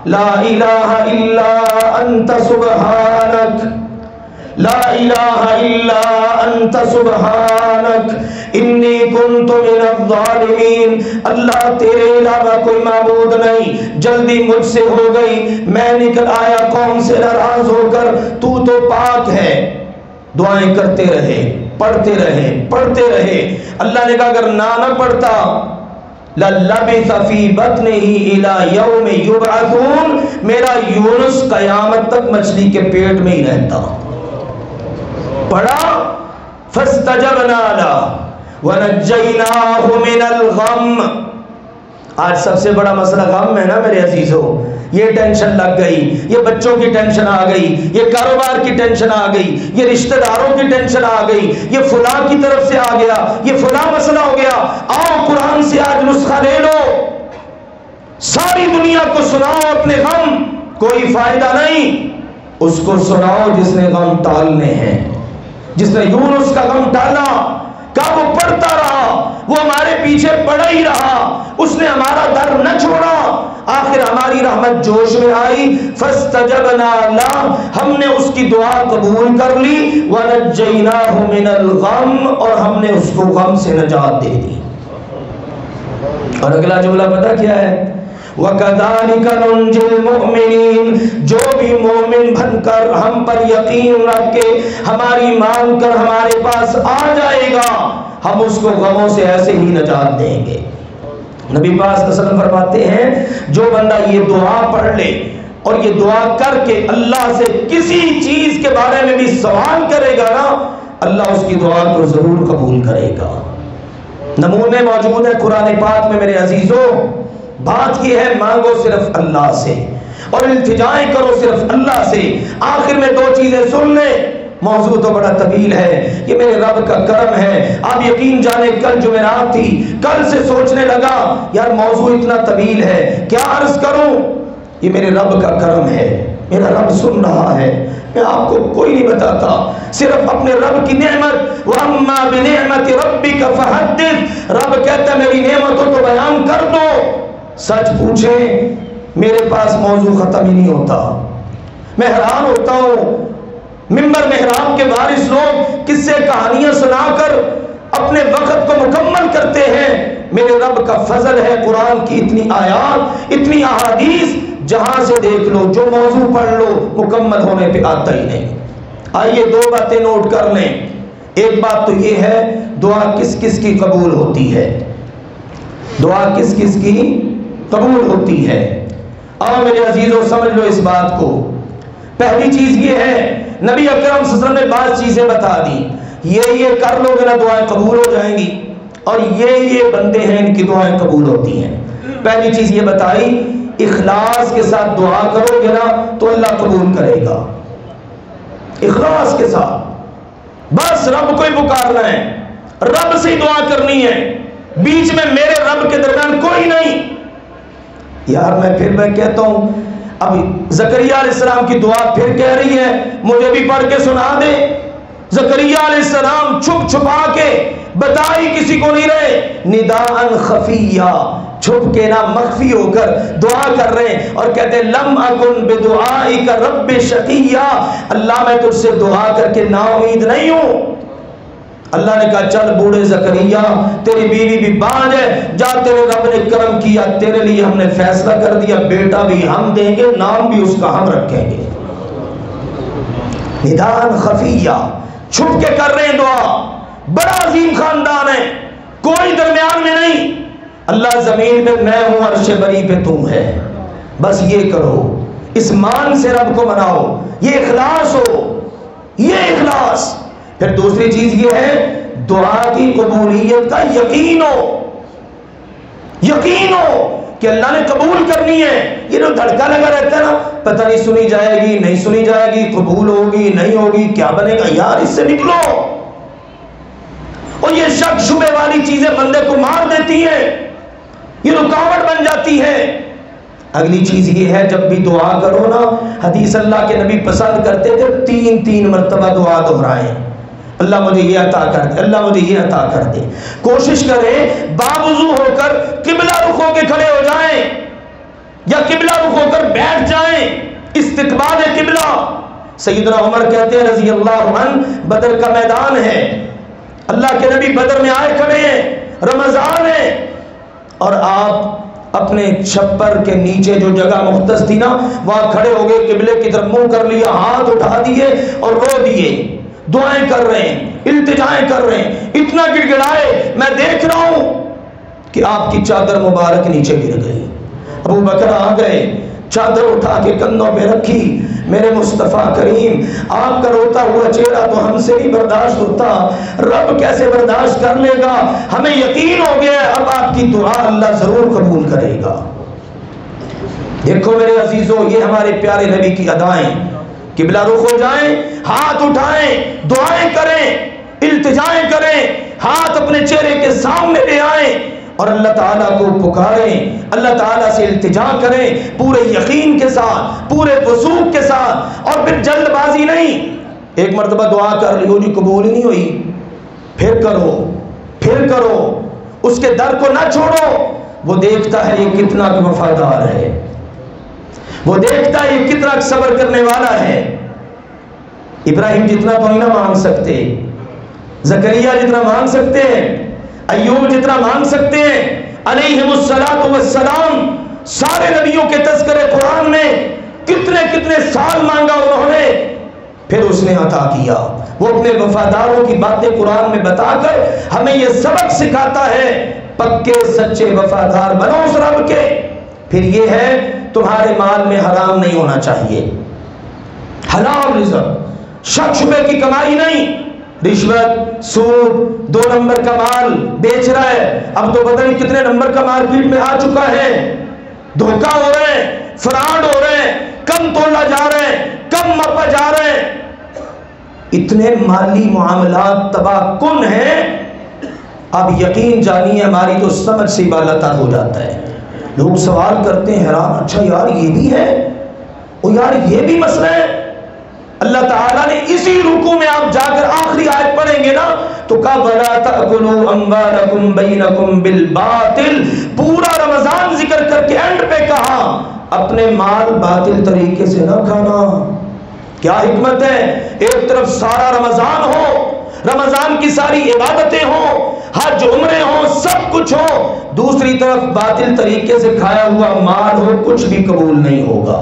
لا الہ الا انت سبحانک، لا الہ الا انت سبحانک انی کنت من الظالمین. اللہ تیرے علاوہ کوئی معبود نہیں، جلدی مجھ سے ہو گئی، میں نکل آیا قوم سے ناراض ہو کر، تو پاک ہے. دعائیں کرتے رہے، پڑھتے رہے. اللہ نے کہا اگر نہ پڑھتا لَلَّبِثَ فِي بَطْنِهِ إِلَى يَوْمِ يُبْعَثُونَ، میرا یونس قیامت تک مچھلی کے پیٹ میں ہی رہتا. پڑھا فَاسْتَجَبْنَا لَهُ وَنَجَّيْنَاهُ مِنَ الْغَمِّ. آج سب سے بڑا مسئلہ غم ہے نا میرے عزیزو. یہ ٹینشن لگ گئی، یہ بچوں کی ٹینشن آ گئی، یہ کاروبار کی ٹینشن آ گئی، یہ رشتہ داروں کی ٹینشن آ گئی، یہ فلاں کی طرف سے آ گیا، یہ فلاں مسئلہ ہو گیا. آؤ قرآن سے آج نسخہ لے لو، ساری دنیا کو سناؤ اپنے غم، کوئی فائدہ نہیں. اس کو سناؤ جس نے غم ٹالنے ہیں، جس نے یونس کا غم ٹالا. کہا وہ پڑھتا رہا، وہ ہمارے پیچھے پڑا ہی رہا، اس نے ہمارا در نہ چھوڑا. آخر ہماری رحمت جوش میں آئی، فاستجبنا لہ، ہم نے اس کی دعا قبول کر لی، ونجیناہ من الغم، اور ہم نے اس کو غم سے نجات دے دی. اور اگلا جملہ پتہ کیا ہے؟ وَكَذَلِكَ نُنْجِي الْمُؤْمِنِينَ، جو بھی مومن بن کر ہم پر یقین رکھ کے ہماری مان کر ہمارے پاس آ جائے گا، ہم اس کو غموں سے ایسے ہی نجات دیں گے. نبی پاک صلی اللہ علیہ وسلم فرماتے ہیں جو بندہ یہ دعا پڑھ لے، اور یہ دعا کر کے اللہ سے کسی چیز کے بارے میں بھی سوال کرے گا نا، اللہ اس کی دعا کو ضرور قبول کرے گا۔ نمونے موجود ہیں قرآن پاک میں میرے عزیزوں۔ بات یہ ہے، مانگو صرف اللہ سے اور التجائیں کرو صرف اللہ سے۔ آخر میں دو چیزیں سن لیں، موضوع تو بڑا طویل ہے، یہ میرے رب کا کرم ہے۔ آپ یقین جانے کل جمعرات تھی، کل سے سوچنے لگا یار موضوع اتنا طویل ہے، کیا عرض کروں؟ یہ میرے رب کا کرم ہے، میرا رب سن رہا ہے، میں آپ کو کوئی نہیں بتاتا، صرف اپنے رب کی نعمت۔ وَأَمَّا بِنِعْمَةِ رَبِّكَ فَحَدِّثْ، رب کہتا ہے میری نعمتوں کو بیان کر دو۔ سچ پوچھیں میرے پاس موضوع ختم ہی نہیں ہوتا، میں حیران ہوتا ہوں، ممبر محراب کے وارث لوگ قصے کہانیاں سنا کر اپنے وقت کو مکمل کرتے ہیں۔ میرے رب کا فضل ہے، قرآن کی اتنی آیات، اتنی احادیث، جہاں سے دیکھ لو، جو موضوع پڑھ لو، مکمل ہونے پہ آتا ہی نہیں۔ آئیے دو باتیں نوٹ کر لیں۔ ایک بات تو یہ ہے، دعا کس کس کی قبول ہوتی ہے، دعا کس کس کی قبول ہوتی ہے۔ آؤ میرے عزیزوں سمجھ لو اس بات کو۔ پہلی چیز یہ ہے، نبی اکرم صلی اللہ علیہ وسلم نے بعض چیزیں بتا دی، یہ کر لو گے نا دعائیں قبول ہو جائیں گی، اور یہ بندے ہیں ان کی دعائیں قبول ہوتی ہیں۔ پہلی چیز یہ بتائی، اخلاص کے ساتھ دعا کرو گے نا تو اللہ قبول کرے گا، اخلاص کے ساتھ، بس رب کو ہی پکارنا ہے، رب سے ہی دعا کرنی ہے، بیچ میں میرے رب کے درمیان کوئی نہیں۔ یار میں کہتا ہوں، اب زکریا علیہ السلام کی دعا پھر کہہ رہی ہے، مجھے بھی پڑھ کے سنا دے۔ زکریا علیہ السلام چھپ چھپا کے بتا ہی کسی کو نہیں رہے، نداءً خفیہ، چھپ کے نہ مخفی ہو کر دعا کر رہے ہیں، اور کہتے ہیں لم اکن بدعائک رب شقیہ، اللہ میں تجھ سے دعا کر کے نا امید نہیں ہوں۔ اللہ نے کہا چل بوڑھے زکریا، تیری بیوی بھی بانجھ ہے، جا تیرے رب نے کرم کیا، تیرے لیے ہم نے فیصلہ کر دیا، بیٹا بھی ہم دیں گے، نام بھی اس کا ہم رکھیں گے۔ نداءً خفیہ، چھپ کے کر رہے ہیں دعا، بڑا عظیم خاندان ہے، کوئی درمیان میں نہیں، اللہ زمین پہ میں ہوں، عرش بری پہ تم ہے، بس یہ کرو، اس مان سے رب کو مناؤ، یہ اخلاص ہو، یہ اخلاص۔ پھر دوسری چیز یہ ہے، دعا کی قبولیت کا یقین ہو، یقین ہو کہ اللہ نے قبول کرنی ہے۔ یہ جو دھڑکا لگا رہتا ہے نا، پتہ نہیں سنی جائے گی نہیں سنی جائے گی، قبول ہوگی نہیں ہوگی، کیا بنے گا، یار اس سے نکلو۔ اور یہ شک شبہ والی چیزیں بندے کو مار دیتی ہیں، یہ رکاوٹ بن جاتی ہے۔ اگلی چیز یہ ہے، جب بھی دعا کرو نا، حدیث اللہ کے نبی پسند کرتے تھے 3 مرتبہ دعا دہرائیں، اللہ مجھے یہ عطا کر دے، اللہ مجھے یہ عطا کر دے۔ کوشش کریں باوضو ہو کر قبلہ رخ ہو کے کھڑے ہو جائیں، یا قبلہ رخ ہو کر بیٹھ جائیں، استقبال قبلہ۔ سیدنا عمر کہتے ہیں رضی اللہ عنہ، بدر کا میدان ہے، اللہ کے نبی بدر میں آئے کھڑے ہیں، رمضان ہے، اور آپ اپنے چھپر کے نیچے جو جگہ مختص تھی نا، وہاں کھڑے ہو گئے، قبلے کی طرف منہ کر لیا، ہاتھ اٹھا دیے اور رو دیے، دعائیں کر رہے ہیں، التجائیں کر رہے ہیں، اتنا گڑ گڑائے، میں دیکھ رہا ہوں کہ آپ کی چادر مبارک نیچے گر گئی۔ ابو بکر آ گئے، چادر اٹھا کے کندھوں پہ رکھی، میرے مصطفیٰ کریم آپ کا روتا ہوا چہرہ تو ہم سے نہیں برداشت ہوتا، رب کیسے برداشت کر لے گا، ہمیں یقین ہو گیا اب آپ کی دعا اللہ ضرور قبول کرے گا۔ دیکھو میرے عزیزوں، یہ ہمارے پیارے نبی کی ادائیں، قبلہ رخ ہو جائیں، ہاتھ اٹھائیں، دعائیں کریں، التجائیں کریں، ہاتھ اپنے چہرے کے سامنے لے آئیں اور اللہ تعالیٰ کو پکاریں، اللہ تعالیٰ سے التجا کریں، پورے یقین کے ساتھ، پورے وثوق کے ساتھ، اور پھر جلد بازی نہیں۔ ایک مرتبہ دعا کر لی، جی قبول ہی نہیں ہوئی، پھر کرو، پھر کرو، اس کے در کو نہ چھوڑو، وہ دیکھتا ہے یہ کتنا وفادار ہے، وہ دیکھتا ہے یہ کتنا صبر کرنے والا ہے۔ ابراہیم جتنا تو نہیں نہ مانگ سکتے، زکریا جتنا مانگ سکتے ہیں، ایوب جتنا مانگ سکتے ہیں، علیہم السلام، سارے نبیوں کے تذکرے قرآن میں کتنے سال مانگا انہوں نے، پھر اس نے عطا کیا۔ وہ اپنے وفاداروں کی باتیں قرآن میں بتا کر ہمیں یہ سبق سکھاتا ہے، پکے سچے وفادار بنو اس رب کے۔ پھر یہ ہے تمہارے مال میں حرام نہیں ہونا چاہیے، حلال رزق، شک شبے کی کمائی نہیں، رشوت، سود، 2 نمبر کا مال بیچ رہا ہے، اب تو پتہ نہیں کتنے نمبر کا مارکیٹ میں آ چکا ہے، دھوکہ ہو رہے ہیں، فراڈ ہو رہے ہیں، کم تولا جا رہے ہیں، کم مپا جا رہے ہیں، اتنے مالی معاملات تباہ کن ہیں۔ اب یقین جانیے ہماری تو سمجھ سے بالا تر ہو جاتا ہے، لوگ سوال کرتے ہیں حیران، اچھا یار یہ بھی ہے، او یار یہ بھی مسئلہ ہے۔ اللہ تعالیٰ نے اسی رکوع میں آپ جا کر آخری آیت پڑھیں گے نا تو کہا وَلَا تَأْكُلُوا أَمْوَالَكُمْ بَيْنَكُمْ بِالْبَاطِلِ، پورا رمضان ذکر کر کے اینڈ پہ کہا اپنے مال باطل طریقے سے نہ کھانا۔ کیا حکمت ہے، ایک طرف سارا رمضان ہو، رمضان کی ساری عبادتیں ہوں، حج عمرے ہوں، سب کچھ ہو، دوسری طرف باطل طریقے سے کھایا ہوا مال ہو، کچھ بھی قبول نہیں ہوگا۔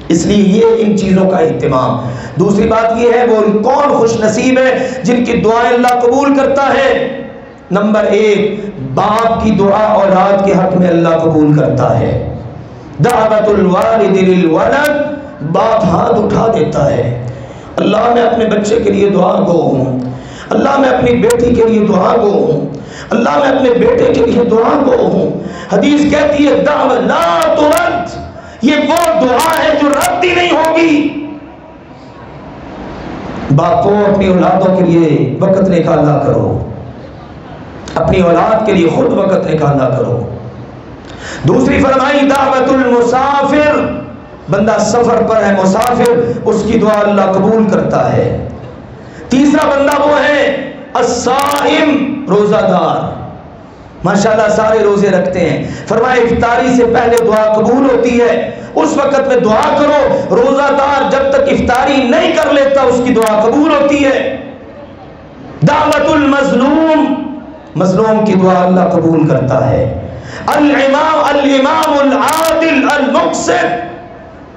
اس لیے یہ ان چیزوں کا اہتمام۔ دوسری بات یہ ہے وہ کون خوش نصیب ہے جن کی دعائیں اللہ قبول کرتا ہے۔ نمبر 1، باپ کی دعا اولاد کے حق میں اللہ قبول کرتا ہے۔ دعوت الوالد للولد، باپ ہاتھ اٹھا دیتا ہے، اللہ میں اپنے بچے کے لیے دعا گو ہوں، اللہ میں اپنی بیٹی کے لیے دعا گو ہوں، اللہ میں اپنے بیٹے کے لیے دعا گو ہوں۔ حدیث کہتی ہے دعوت لا ترد، یہ وہ دعا ہے جو رد ہی نہیں ہوگی۔ باپوں اپنی اولادوں کے لیے وقت نکالا کرو، اپنی اولاد کے لیے خود وقت نکالا کرو۔ دوسری فرمائی دعوت المسافر، بندہ سفر پر ہے، مسافر، اس کی دعا اللہ قبول کرتا ہے۔ تیسرا بندہ وہ ہے الصائم، روزہ دار، ماشاءاللہ سارے روزے رکھتے ہیں، فرمایا افطاری سے پہلے دعا قبول ہوتی ہے، اس وقت میں دعا کرو۔ روزہ دار جب تک افطاری نہیں کر لیتا اس کی دعا قبول ہوتی ہے۔ دعوت المظلوم، مظلوم کی دعا اللہ قبول کرتا ہے۔ الامام العادل المقسط،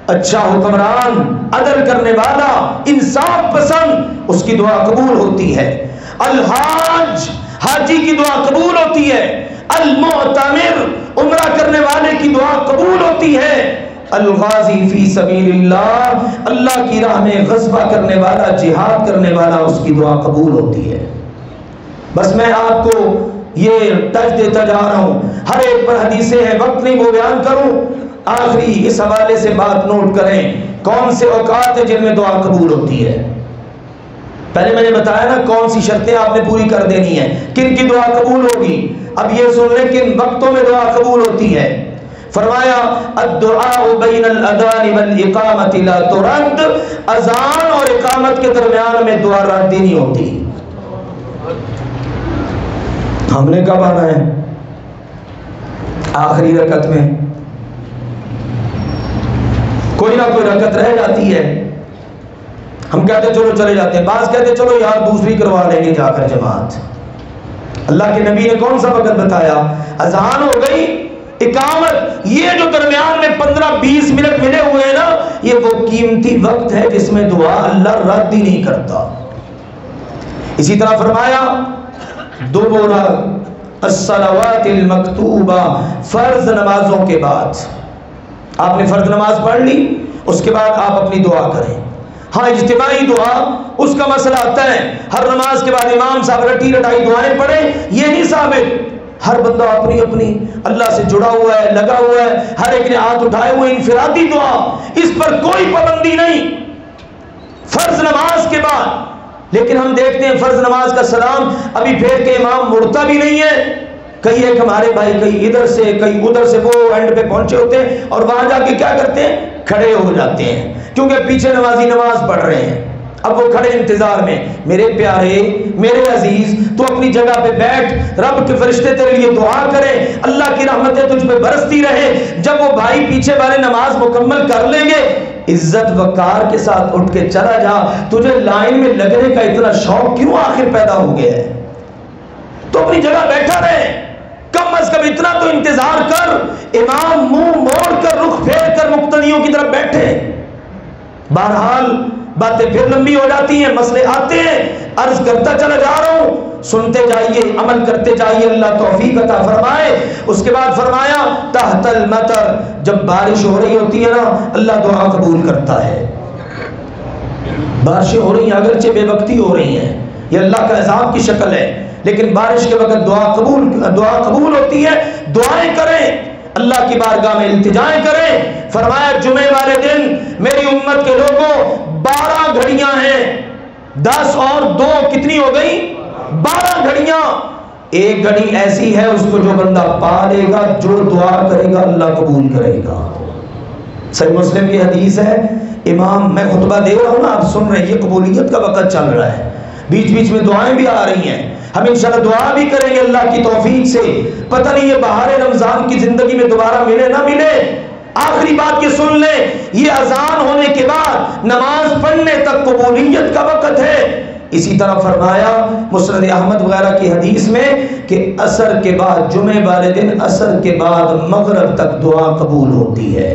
اچھا حکمران، عدل کرنے والا، انصاف پسند، اس کی دعا قبول ہوتی ہے۔ الحاج، حاجی کی دعا قبول ہوتی ہے۔ المعتمر، عمرہ کرنے والے کی دعا قبول ہوتی ہے۔ الغازی فی سبیل اللہ، اللہ کی راہ میں غزوہ کرنے والا، جہاد کرنے والا، اس کی دعا قبول ہوتی ہے۔ بس میں آپ کو یہ ٹچ دیتا جا رہا ہوں، ہر ایک پر حدیثیں ہیں، وقت نہیں وہ بیان کروں۔ آخری اس حوالے سے بات نوٹ کریں، کون سے اوقات ہیں جن میں دعا قبول ہوتی ہے۔ پہلے میں نے بتایا نا کون سی شرطیں آپ نے پوری کر دینی ہیں، کن کی دعا قبول ہوگی۔ اب یہ سن لیں کن وقتوں میں دعا قبول ہوتی ہے۔ فرمایا الدعاء بین الاذان والاقامت لا ترد، اذان اور اقامت کے درمیان میں دعا رد نہیں ہوتی۔ ہم نے کب آنا ہے؟ آخری رکعت میں، کوئی نہ کوئی رکعت رہ جاتی ہے، ہم کہتے چلو چلے جاتے ہیں، بعض کہتے چلو یار دوسری کروا لیں گے جا کر جماعت۔ اللہ کے نبی نے کون سا وقت بتایا؟ اذان ہو گئی، اقامت، یہ جو درمیان میں 15-20 منٹ ملے ہوئے ہیں نا، یہ وہ قیمتی وقت ہے جس میں دعا اللہ رد ہی نہیں کرتا۔ اسی طرح فرمایا دبر الصلوات المکتوبہ، فرض نمازوں کے بعد، آپ نے فرض نماز پڑھ لی، اس کے بعد آپ اپنی دعا کریں۔ ہاں اجتماعی دعا اس کا مسئلہ آتا ہے، ہر نماز کے بعد امام صاحب رٹی رٹائی دعائیں پڑھیں، یہ نہیں ثابت۔ ہر بندہ اپنی اپنی اللہ سے جڑا ہوا ہے، لگا ہوا ہے، ہر ایک نے ہاتھ اٹھائے ہوئے، انفرادی دعا، اس پر کوئی پابندی نہیں فرض نماز کے بعد۔ لیکن ہم دیکھتے ہیں فرض نماز کا سلام ابھی پھیر کے امام مڑتا بھی نہیں ہے، کئی ایک ہمارے بھائی کئی ادھر سے کئی ادھر سے وہ اینڈ پہ پہنچے ہوتے ہیں اور وہاں جا کے کیا کرتے ہیں؟ کھڑے ہو جاتے ہیں، کیونکہ پیچھے نمازی نماز پڑھ رہے ہیں، اب وہ کھڑے انتظار میں۔ میرے پیارے، میرے عزیز، تو اپنی جگہ پہ بیٹھ، رب کے فرشتے تیرے لیے دعا کریں، اللہ کی رحمتیں تجھ پہ برستی رہے۔ جب وہ بھائی پیچھے والے نماز مکمل کر لیں گے، عزت وقار کے ساتھ اٹھ کے چلا جا، تجھے لائن میں لگنے کا اتنا شوق کیوں آخر پیدا ہو گیا ہے؟ تو اپنی جگہ بیٹھا رہے، کم از کم اتنا تو انتظار کر، امام منہ موڑ کر رخ پھیر کر مقتدیوں کی طرف بیٹھے۔ بہرحال باتیں پھر لمبی ہو جاتی ہیں، مسئلے آتے ہیں، عرض کرتا چلا جا رہا ہوں، سنتے جائیے، عمل کرتے جائیے، اللہ توفیق عطا فرمائے۔ اس کے بعد فرمایا تحت المطر، جب بارش ہو رہی ہوتی ہے نا اللہ دعا قبول کرتا ہے۔ بارشیں ہو رہی ہیں، اگرچہ بے وقتی ہو رہی ہیں، یہ اللہ کا عذاب کی شکل ہے، لیکن بارش کے وقت دعا قبول ہوتی ہے۔ دعائیں کریں، اللہ کی بارگاہ میں التجائیں کریں۔ فرمایا جمعے والے دن میری امت کے لوگوں 12 گھڑیاں ہیں، 10 اور 2 کتنی ہو گئی؟ 12 گھڑیاں۔ ایک گھڑی ایسی ہے اس کو جو بندہ پا لے گا، جو دعا کرے گا اللہ قبول کرے گا۔ صحیح مسلم کی حدیث ہے، امام میں خطبہ دے رہا ہوں نا، آپ سن رہے ہیں، یہ قبولیت کا وقت چل رہا ہے، بیچ بیچ میں دعائیں بھی آ رہی ہیں، ہم انشاءاللہ دعا بھی کریں گے اللہ کی توفیق سے۔ پتہ نہیں یہ بہار رمضان کی زندگی میں دوبارہ ملے نہ ملے۔ آخری بات یہ سن لیں، یہ اذان ہونے کے بعد نماز پڑھنے تک قبولیت کا وقت ہے۔ اسی طرح فرمایا مسند احمد وغیرہ کی حدیث میں کہ عصر کے بعد، جمعے والے دن عصر کے بعد مغرب تک دعا قبول ہوتی ہے۔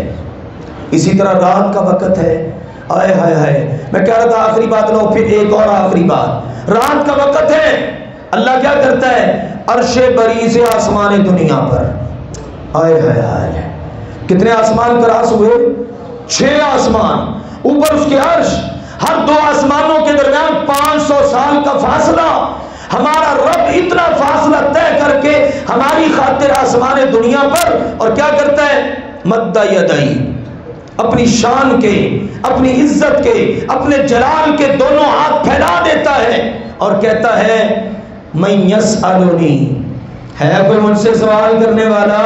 اسی طرح رات کا وقت ہے، آئے ہائے ہائے، میں کہہ رہا تھا آخری بات لو، پھر ایک اور آخری بات، رات کا وقت ہے، اللہ کیا کرتا ہے؟ عرش بری سے آسمان دنیا پر، آئے ہائے ہائے، کتنے آسمان کراس ہوئے؟ 6 آسمان، اوپر اس کے عرش، ہر 2 آسمانوں کے درمیان 500 سال کا فاصلہ۔ ہمارا رب اتنا فاصلہ طے کر کے ہماری خاطر آسمان دنیا پر، اور کیا کرتا ہے؟ مد یدئی، اپنی شان کے، اپنی عزت کے، اپنے جلال کے دونوں ہاتھ پھیلا دیتا ہے اور کہتا ہے من یسألنی، ہے کوئی مجھ سے سوال کرنے والا؟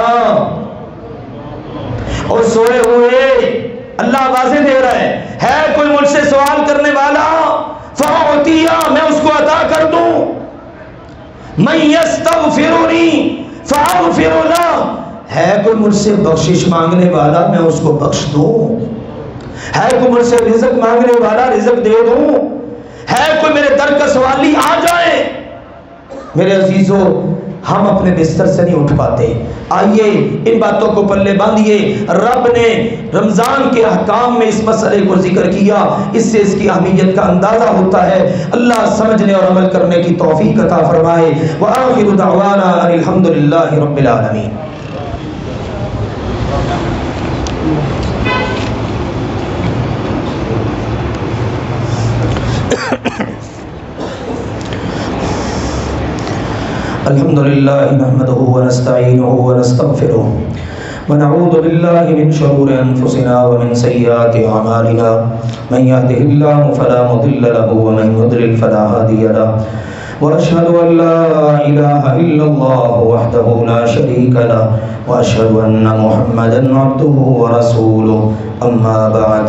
اور سوئے ہوئے اللہ آوازیں دے رہا ہے کوئی مجھ سے سوال کرنے والا؟ فأعطیہ، میں اس کو عطا کر دوں۔ من یستغفرنی فأغفر لہ، ہے کوئی مجھ سے بخشش مانگنے والا، میں اس کو بخش دوں۔ ہے کوئی مجھ سے رزق مانگنے والا، رزق دے دوں۔ ہے کوئی میرے در کا سوالی، آ جائے۔ میرے عزیزو، ہم اپنے بستر سے نہیں اٹھ پاتے، آئیے ان باتوں کو پلے باندھیے۔ رب نے رمضان کے احکام میں اس مسئلے کو ذکر کیا، اس سے اس کی اہمیت کا اندازہ ہوتا ہے۔ اللہ سمجھنے اور عمل کرنے کی توفیق عطا فرمائے۔ وآخر دعوانا ان الحمد للہ رب العالمین۔ الحمد لله نحمده ونستعينه ونستغفره ونعوذ بالله من شرور أنفسنا ومن سيئات أعمالنا، من يهده الله فلا مضل له ومن يضلل فلا هادي له، وأشهد أن لا إله إلا الله وحده لا شريك له، وأشهد أن محمدا عبده ورسوله، أما بعد۔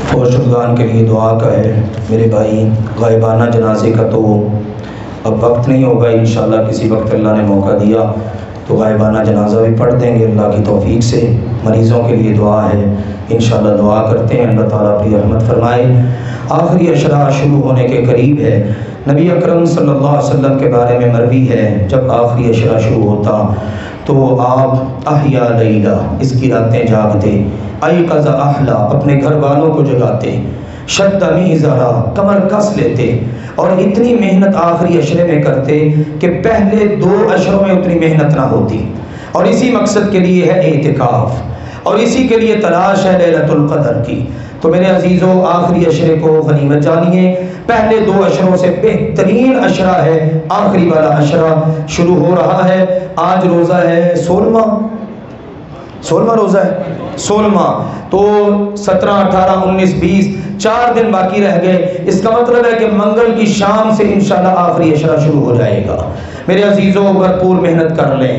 فوج شدگان کے لیے دعا کا ہے میرے بھائی، غائبانہ جنازے کا تو اب وقت نہیں ہوگا، انشاءاللہ کسی وقت اللہ نے موقع دیا تو غائبانہ جنازہ بھی پڑھ دیں گے اللہ کی توفیق سے۔ مریضوں کے لیے دعا ہے، انشاءاللہ دعا کرتے ہیں اللہ تعالیٰ اپنی رحمت فرمائے۔ آخری عشرہ شروع ہونے کے قریب ہے، نبی اکرم صلی اللہ علیہ وسلم کے بارے میں مروی ہے جب آخری عشرہ شروع ہوتا تو آپ احیا لیلہ، اس کی راتیں جاگتے، ایقظ اہلا، اپنے گھر والوں کو جگاتے، شد میزرا، کمر کس لیتے، اور اتنی محنت آخری عشرے میں کرتے کہ پہلے 2 عشروں میں اتنی محنت نہ ہوتی، اور اسی مقصد کے لیے ہے اعتکاف، اور اسی کے لیے تلاش ہے لیلۃ القدر کی۔ تو میرے عزیزو، آخری عشرے کو غنیمت جانیے، پہلے 2 عشروں سے بہترین عشرہ ہے آخری والا عشرہ، شروع ہو رہا ہے۔ آج روزہ ہے 16واں روزہ ہے، 16واں، تو 17، 18، 19، 20، 4 دن باقی رہ گئے۔ اس کا مطلب ہے کہ منگل کی شام سے انشاءاللہ آخری عشرہ شروع ہو جائے گا۔ میرے عزیزو، بھرپور محنت کر لیں،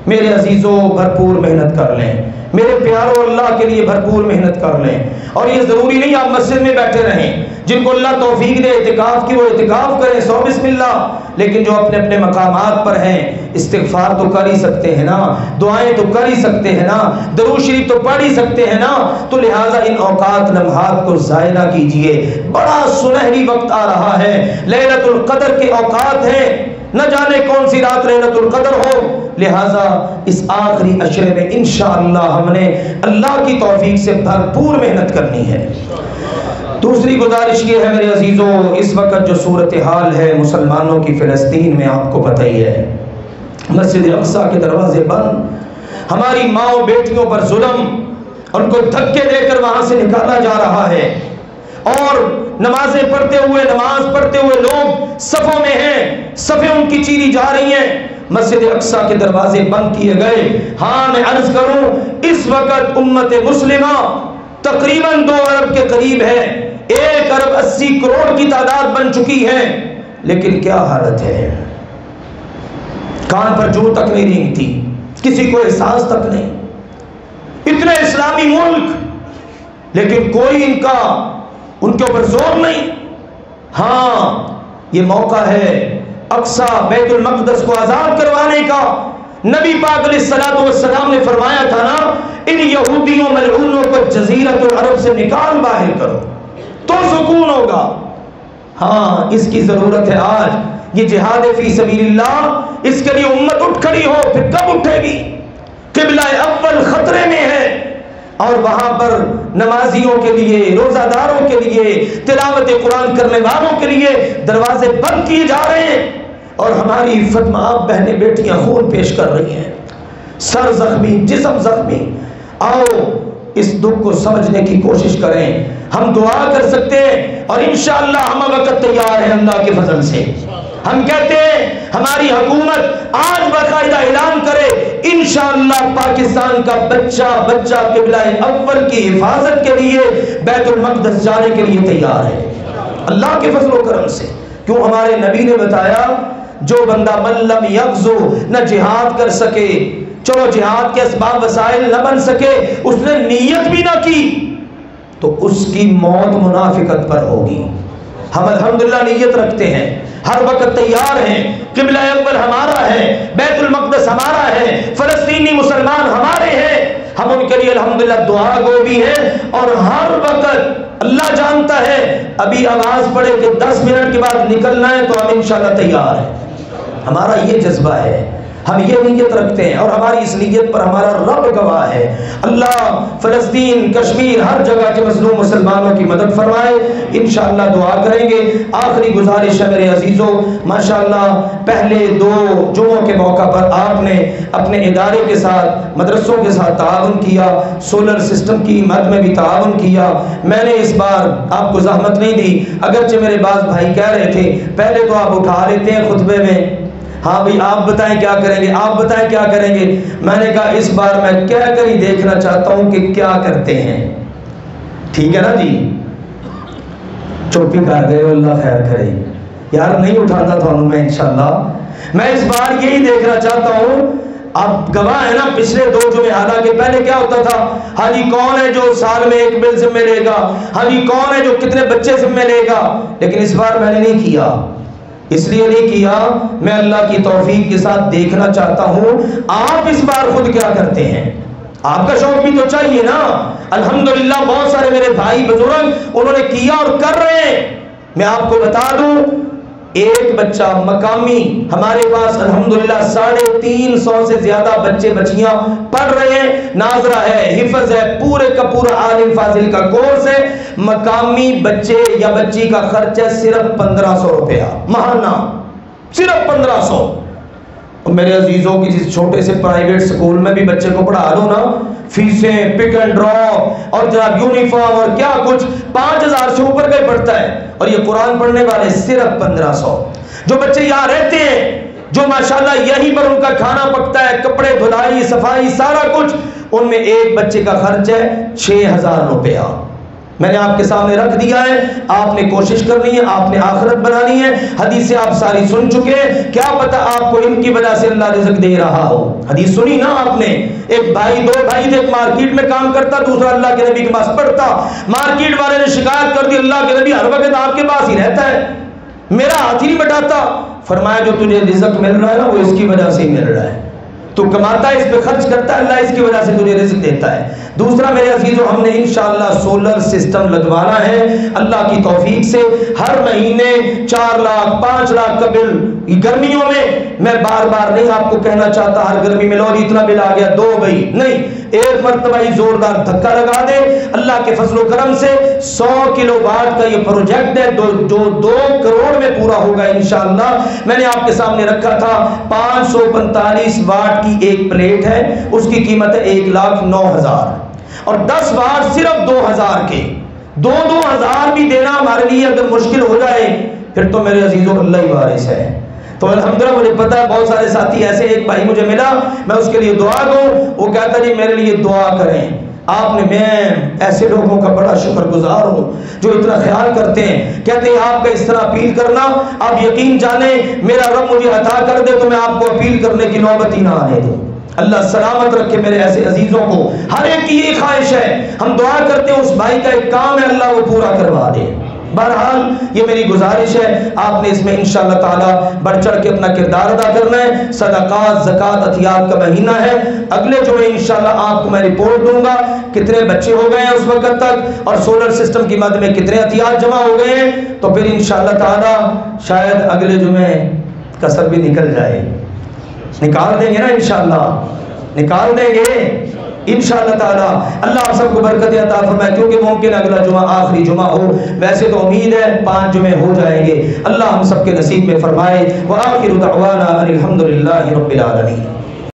میرے عزیزو بھرپور محنت کر لیں، میرے پیارو اللہ کے لیے بھرپور محنت کر لیں۔ اور یہ ضروری نہیں آپ مسجد میں بیٹھے رہیں، جن کو اللہ توفیق دے اعتکاف کی وہ اعتکاف کریں، 100 بسم اللہ، لیکن جو اپنے اپنے مقامات پر ہیں استغفار تو کر ہی سکتے ہیں نا، دعائیں تو کر ہی سکتے ہیں نا، درود شریف تو پڑھ ہی سکتے ہیں نا، تو لہٰذا ان اوقات لمحات کو ضائع نہ کیجیے۔ بڑا سنہری وقت آ رہا ہے، لیلۃ القدر کے اوقات ہیں، نہ جانے کون سی رات لیلۃ القدر ہو، لہٰذا اس آخری عشرے میں انشاءاللہ ہم نے اللہ کی توفیق سے بھرپور محنت کرنی ہے۔ دوسری گزارش یہ ہے میرے عزیزو، اس وقت جو صورتحال ہے مسلمانوں کی فلسطین میں، آپ کو پتہ ہی ہے مسجد اقصیٰ کے دروازے بند، ہماری ماؤں بیٹیوں پر ظلم، ان کو دھکے دے کر وہاں سے نکالا جا رہا ہے، اور نماز پڑھتے ہوئے لوگ صفوں میں ہیں، صفیں ان کی چیری جا رہی ہیں، مسجد اقصیٰ کے دروازے بند کیے گئے۔ ہاں میں عرض کروں، اس وقت امت مسلمہ تقریباً 2 ارب کے قریب ہے، 1 ارب 80 کروڑ کی تعداد بن چکی ہے، لیکن کیا حالت ہے؟ کان پر جو تک نہیں رینگتی، کسی کو احساس تک نہیں، اتنے اسلامی ملک لیکن کوئی ان کے اوپر زور نہیں۔ ہاں یہ موقع ہے اقصیٰ بیت المقدس کو آزاد کروانے کا۔ نبی پاک علیہ الصلوۃ والسلام نے فرمایا تھا نا، ان یہودیوں ملعونوں کو جزیرۃ العرب سے نکال باہر کرو تو سکون ہوگا۔ ہاں اس کی ضرورت ہے آج، یہ جہاد فی سبیل اللہ، اس کے لیے امت اٹھ کھڑی ہو، پھر کب اٹھے گی؟ قبلہ اول خطرے میں ہے، اور وہاں پر نمازیوں کے لیے، روزہ داروں کے لیے، تلاوت قرآن کرنے والوں کے لیے دروازے بند کیے جا رہے ہیں، اور ہماری فتماں بہنیں بیٹیاں خون پیش کر رہی ہیں، سر زخمی، جسم زخمی۔ آؤ اس دکھ کو سمجھنے کی کوشش کریں، ہم دعا کر سکتے ہیں، اور انشاءاللہ ہم وقت تیار ہیں اللہ کے فضل سے۔ ہم کہتے ہیں ہماری حکومت آج باقاعدہ اعلان کرے، انشاءاللہ پاکستان کا بچہ قبلہ اول کی حفاظت کے لیے بیت المقدس جانے کے لیے تیار ہے، اللہ کے فضل و کرم سے۔ کیوں؟ ہمارے نبی نے بتایا، جو بندہ من لم یغزو، نہ جہاد کر سکے، چلو جہاد کے اسباب وسائل نہ بن سکے، اس نے نیت بھی نہ کی، تو اس کی موت منافقت پر ہوگی۔ ہم الحمدللہ نیت رکھتے ہیں، ہر وقت تیار ہیں، قبلہ اول ہمارا ہے، بیت المقدس ہمارا ہے، فلسطینی مسلمان ہمارے ہیں، ہم ان کے لیے الحمدللہ دعا گو بھی ہیں، اور ہر وقت اللہ جانتا ہے ابھی آواز پڑے کہ 10 منٹ کے بعد نکلنا ہے تو ہم انشاءاللہ تیار ہیں۔ ہمارا یہ جذبہ ہے، ہم یہ نیت رکھتے ہیں، اور ہماری اس نیت پر ہمارا رب گواہ ہے۔ اللہ فلسطین، کشمیر، ہر جگہ کے مظلوم مسلمانوں کی مدد فرمائے، انشاءاللہ دعا کریں گے۔ آخری گزارش ہے میرے عزیزوں، ماشاءاللہ پہلے 2 جمعوں کے موقع پر آپ نے اپنے ادارے کے ساتھ، مدرسوں کے ساتھ تعاون کیا، سولر سسٹم کی مد میں بھی تعاون کیا۔ میں نے اس بار آپ کو زحمت نہیں دی، اگرچہ میرے بعض بھائی کہہ رہے تھے پہلے تو آپ اٹھا لیتے ہیں خطبے میں، ہاں بھئی آپ بتائیں کیا کریں گے، آپ بتائیں کیا کریں گے۔ میں نے کہا اس بار میں کہہ کر ہی دیکھنا چاہتا ہوں کہ کیا کرتے ہیں، ٹھیک ہے نا جی؟ چوپی کر گئے، اللہ خیر کرے یار، نہیں اٹھاتا تھا میں انشاءاللہ۔ میں اس بار یہی دیکھنا چاہتا ہوں، آپ گواہ ہے نا پچھلے 2 جمعے، حالانکہ پہلے کیا ہوتا تھا، ہاں جی کون ہے جو سال میں 1 بل ذمہ لے گا، ہاں جی کون ہے جو کتنے بچے ذمہ لے گا، لیکن اس بار میں نے نہیں کیا۔ اس لیے نہیں کیا، میں اللہ کی توفیق کے ساتھ دیکھنا چاہتا ہوں آپ اس بار خود کیا کرتے ہیں۔ آپ کا شوق بھی تو چاہیے نا۔ الحمدللہ بہت سارے میرے بھائی بزرگ انہوں نے کیا اور کر رہے ہیں۔ میں آپ کو بتا دوں، ایک بچہ مقامی ہمارے پاس الحمدللہ 350 سے زیادہ بچے بچیاں پڑھ رہے ہیں، ناظرہ ہے، حفظ ہے، پورے کا پورا عالم فاضل کا کورس ہے۔ مقامی بچے یا بچی کا خرچ ہے صرف 1500 روپیہ ماہانہ، صرف 1500۔ اور میرے عزیزوں کی جس چھوٹے سے پرائیویٹ سکول میں بھی بچے کو پڑھا لو نا، فیسیں پک اینڈ ڈراپ اور جناب یونیفارم اور کیا کچھ 5000 سے اوپر کا ہی پڑتا ہے، اور یہ قرآن پڑھنے والے صرف 1500۔ جو بچے یہاں رہتے ہیں، جو ماشاءاللہ یہیں پر ان کا کھانا پکتا ہے، کپڑے دھلائی صفائی سارا کچھ، ان میں ایک بچے کا خرچ ہے 6000 روپیہ۔ میں نے آپ کے سامنے رکھ دیا ہے، آپ نے کوشش کرنی ہے، آپ نے آخرت بنانی ہے۔ حدیثیں آپ ساری سن چکے ہیں، کیا پتہ آپ کو ان کی وجہ سے اللہ رزق دے رہا ہو۔ حدیث سنی نا آپ نے، ایک بھائی 2 بھائی تھے، ایک مارکیٹ میں کام کرتا، دوسرا اللہ کے نبی کے پاس پڑھتا۔ مارکیٹ والے نے شکایت کر دی، اللہ کے نبی ہر وقت آپ کے پاس ہی رہتا ہے، میرا ہاتھ ہی نہیں بٹاتا۔ فرمایا جو تجھے رزق مل رہا ہے نا وہ اس کی وجہ سے ہی مل رہا ہے، تو کماتا ہے، اس پہ خرچ کرتا ہے، اللہ اس کی وجہ سے تجھے رزق دیتا ہے۔ دوسرا میرے عزیزوں، ہم نے انشاءاللہ سولر سسٹم لگوانا ہے اللہ کی توفیق سے۔ ہر مہینے 4 لاکھ 5 لاکھ کا بل، گرمیوں میں میں بار بار نہیں آپ کو کہنا چاہتا ہر گرمی میں لو اتنا بل آ گیا 2 بھائی نہیں، ایک مرتبہ ہی زوردار دھکا لگا دے، اللہ کے فضل و کرم سے 100 کلو واٹ کا یہ پروجیکٹ ہے جو 2 کروڑ میں پورا ہوگا انشاءاللہ۔ میں نے آپ کے سامنے رکھا تھا 545 واٹ کی ایک پلیٹ ہے، اس کی قیمت ہے 1,09,000 اور 10 واٹ صرف 2,000 کے، 2,000 بھی دینا ہمارے لیے اگر مشکل ہو جائے پھر تو میرے عزیزوں اللہ ہی وارث ہے۔ تو الحمدللہ مجھے پتا ہے بہت سارے ساتھی ایسے، ایک بھائی مجھے ملا، میں اس کے لیے دعا دوں، وہ کہتا جی میرے لیے دعا کریں آپ نے، میں ایسے لوگوں کا بڑا شکر گزار ہوں جو اتنا خیال کرتے ہیں، کہتے ہیں آپ کا اس طرح اپیل کرنا، آپ یقین جانیں میرا رب مجھے عطا کر دے تو میں آپ کو اپیل کرنے کی نوبت ہی نہ آنے دوں۔ اللہ سلامت رکھے میرے ایسے عزیزوں کو، ہر ایک کی یہ خواہش ہے، ہم دعا کرتے ہیں اس بھائی کا ایک کام ہے اللہ وہ پورا کروا دے۔ بہرحال یہ میری گزارش ہے، آپ نے اس میں انشاءاللہ تعالی بڑھ چڑھ کے اپنا کردار ادا کرنا ہے۔ صدقات زکوٰۃ عطیات کا مہینہ ہے، اگلے جمعے انشاءاللہ آپ کو میں رپورٹ دوں گا کتنے بچے ہو گئے ہیں اس وقت تک اور سولر سسٹم کی مد میں کتنے عطیات جمع ہو گئے ہیں، تو پھر انشاءاللہ تعالی شاید اگلے جمعے کسر بھی نکل جائے، نکال دیں گے نا انشاءاللہ، نکال دیں گے انشاءاللہ تعالی۔ اللہ آپ سب کو برکت عطا فرمائے، کیونکہ ممکن اگلا جمعہ آخری جمعہ ہو، ویسے تو امید ہے 5 جمعے ہو جائیں گے، اللہ ہم سب کے نصیب میں فرمائے۔ وآخر دعوانا ان الحمد للہ رب العالمین۔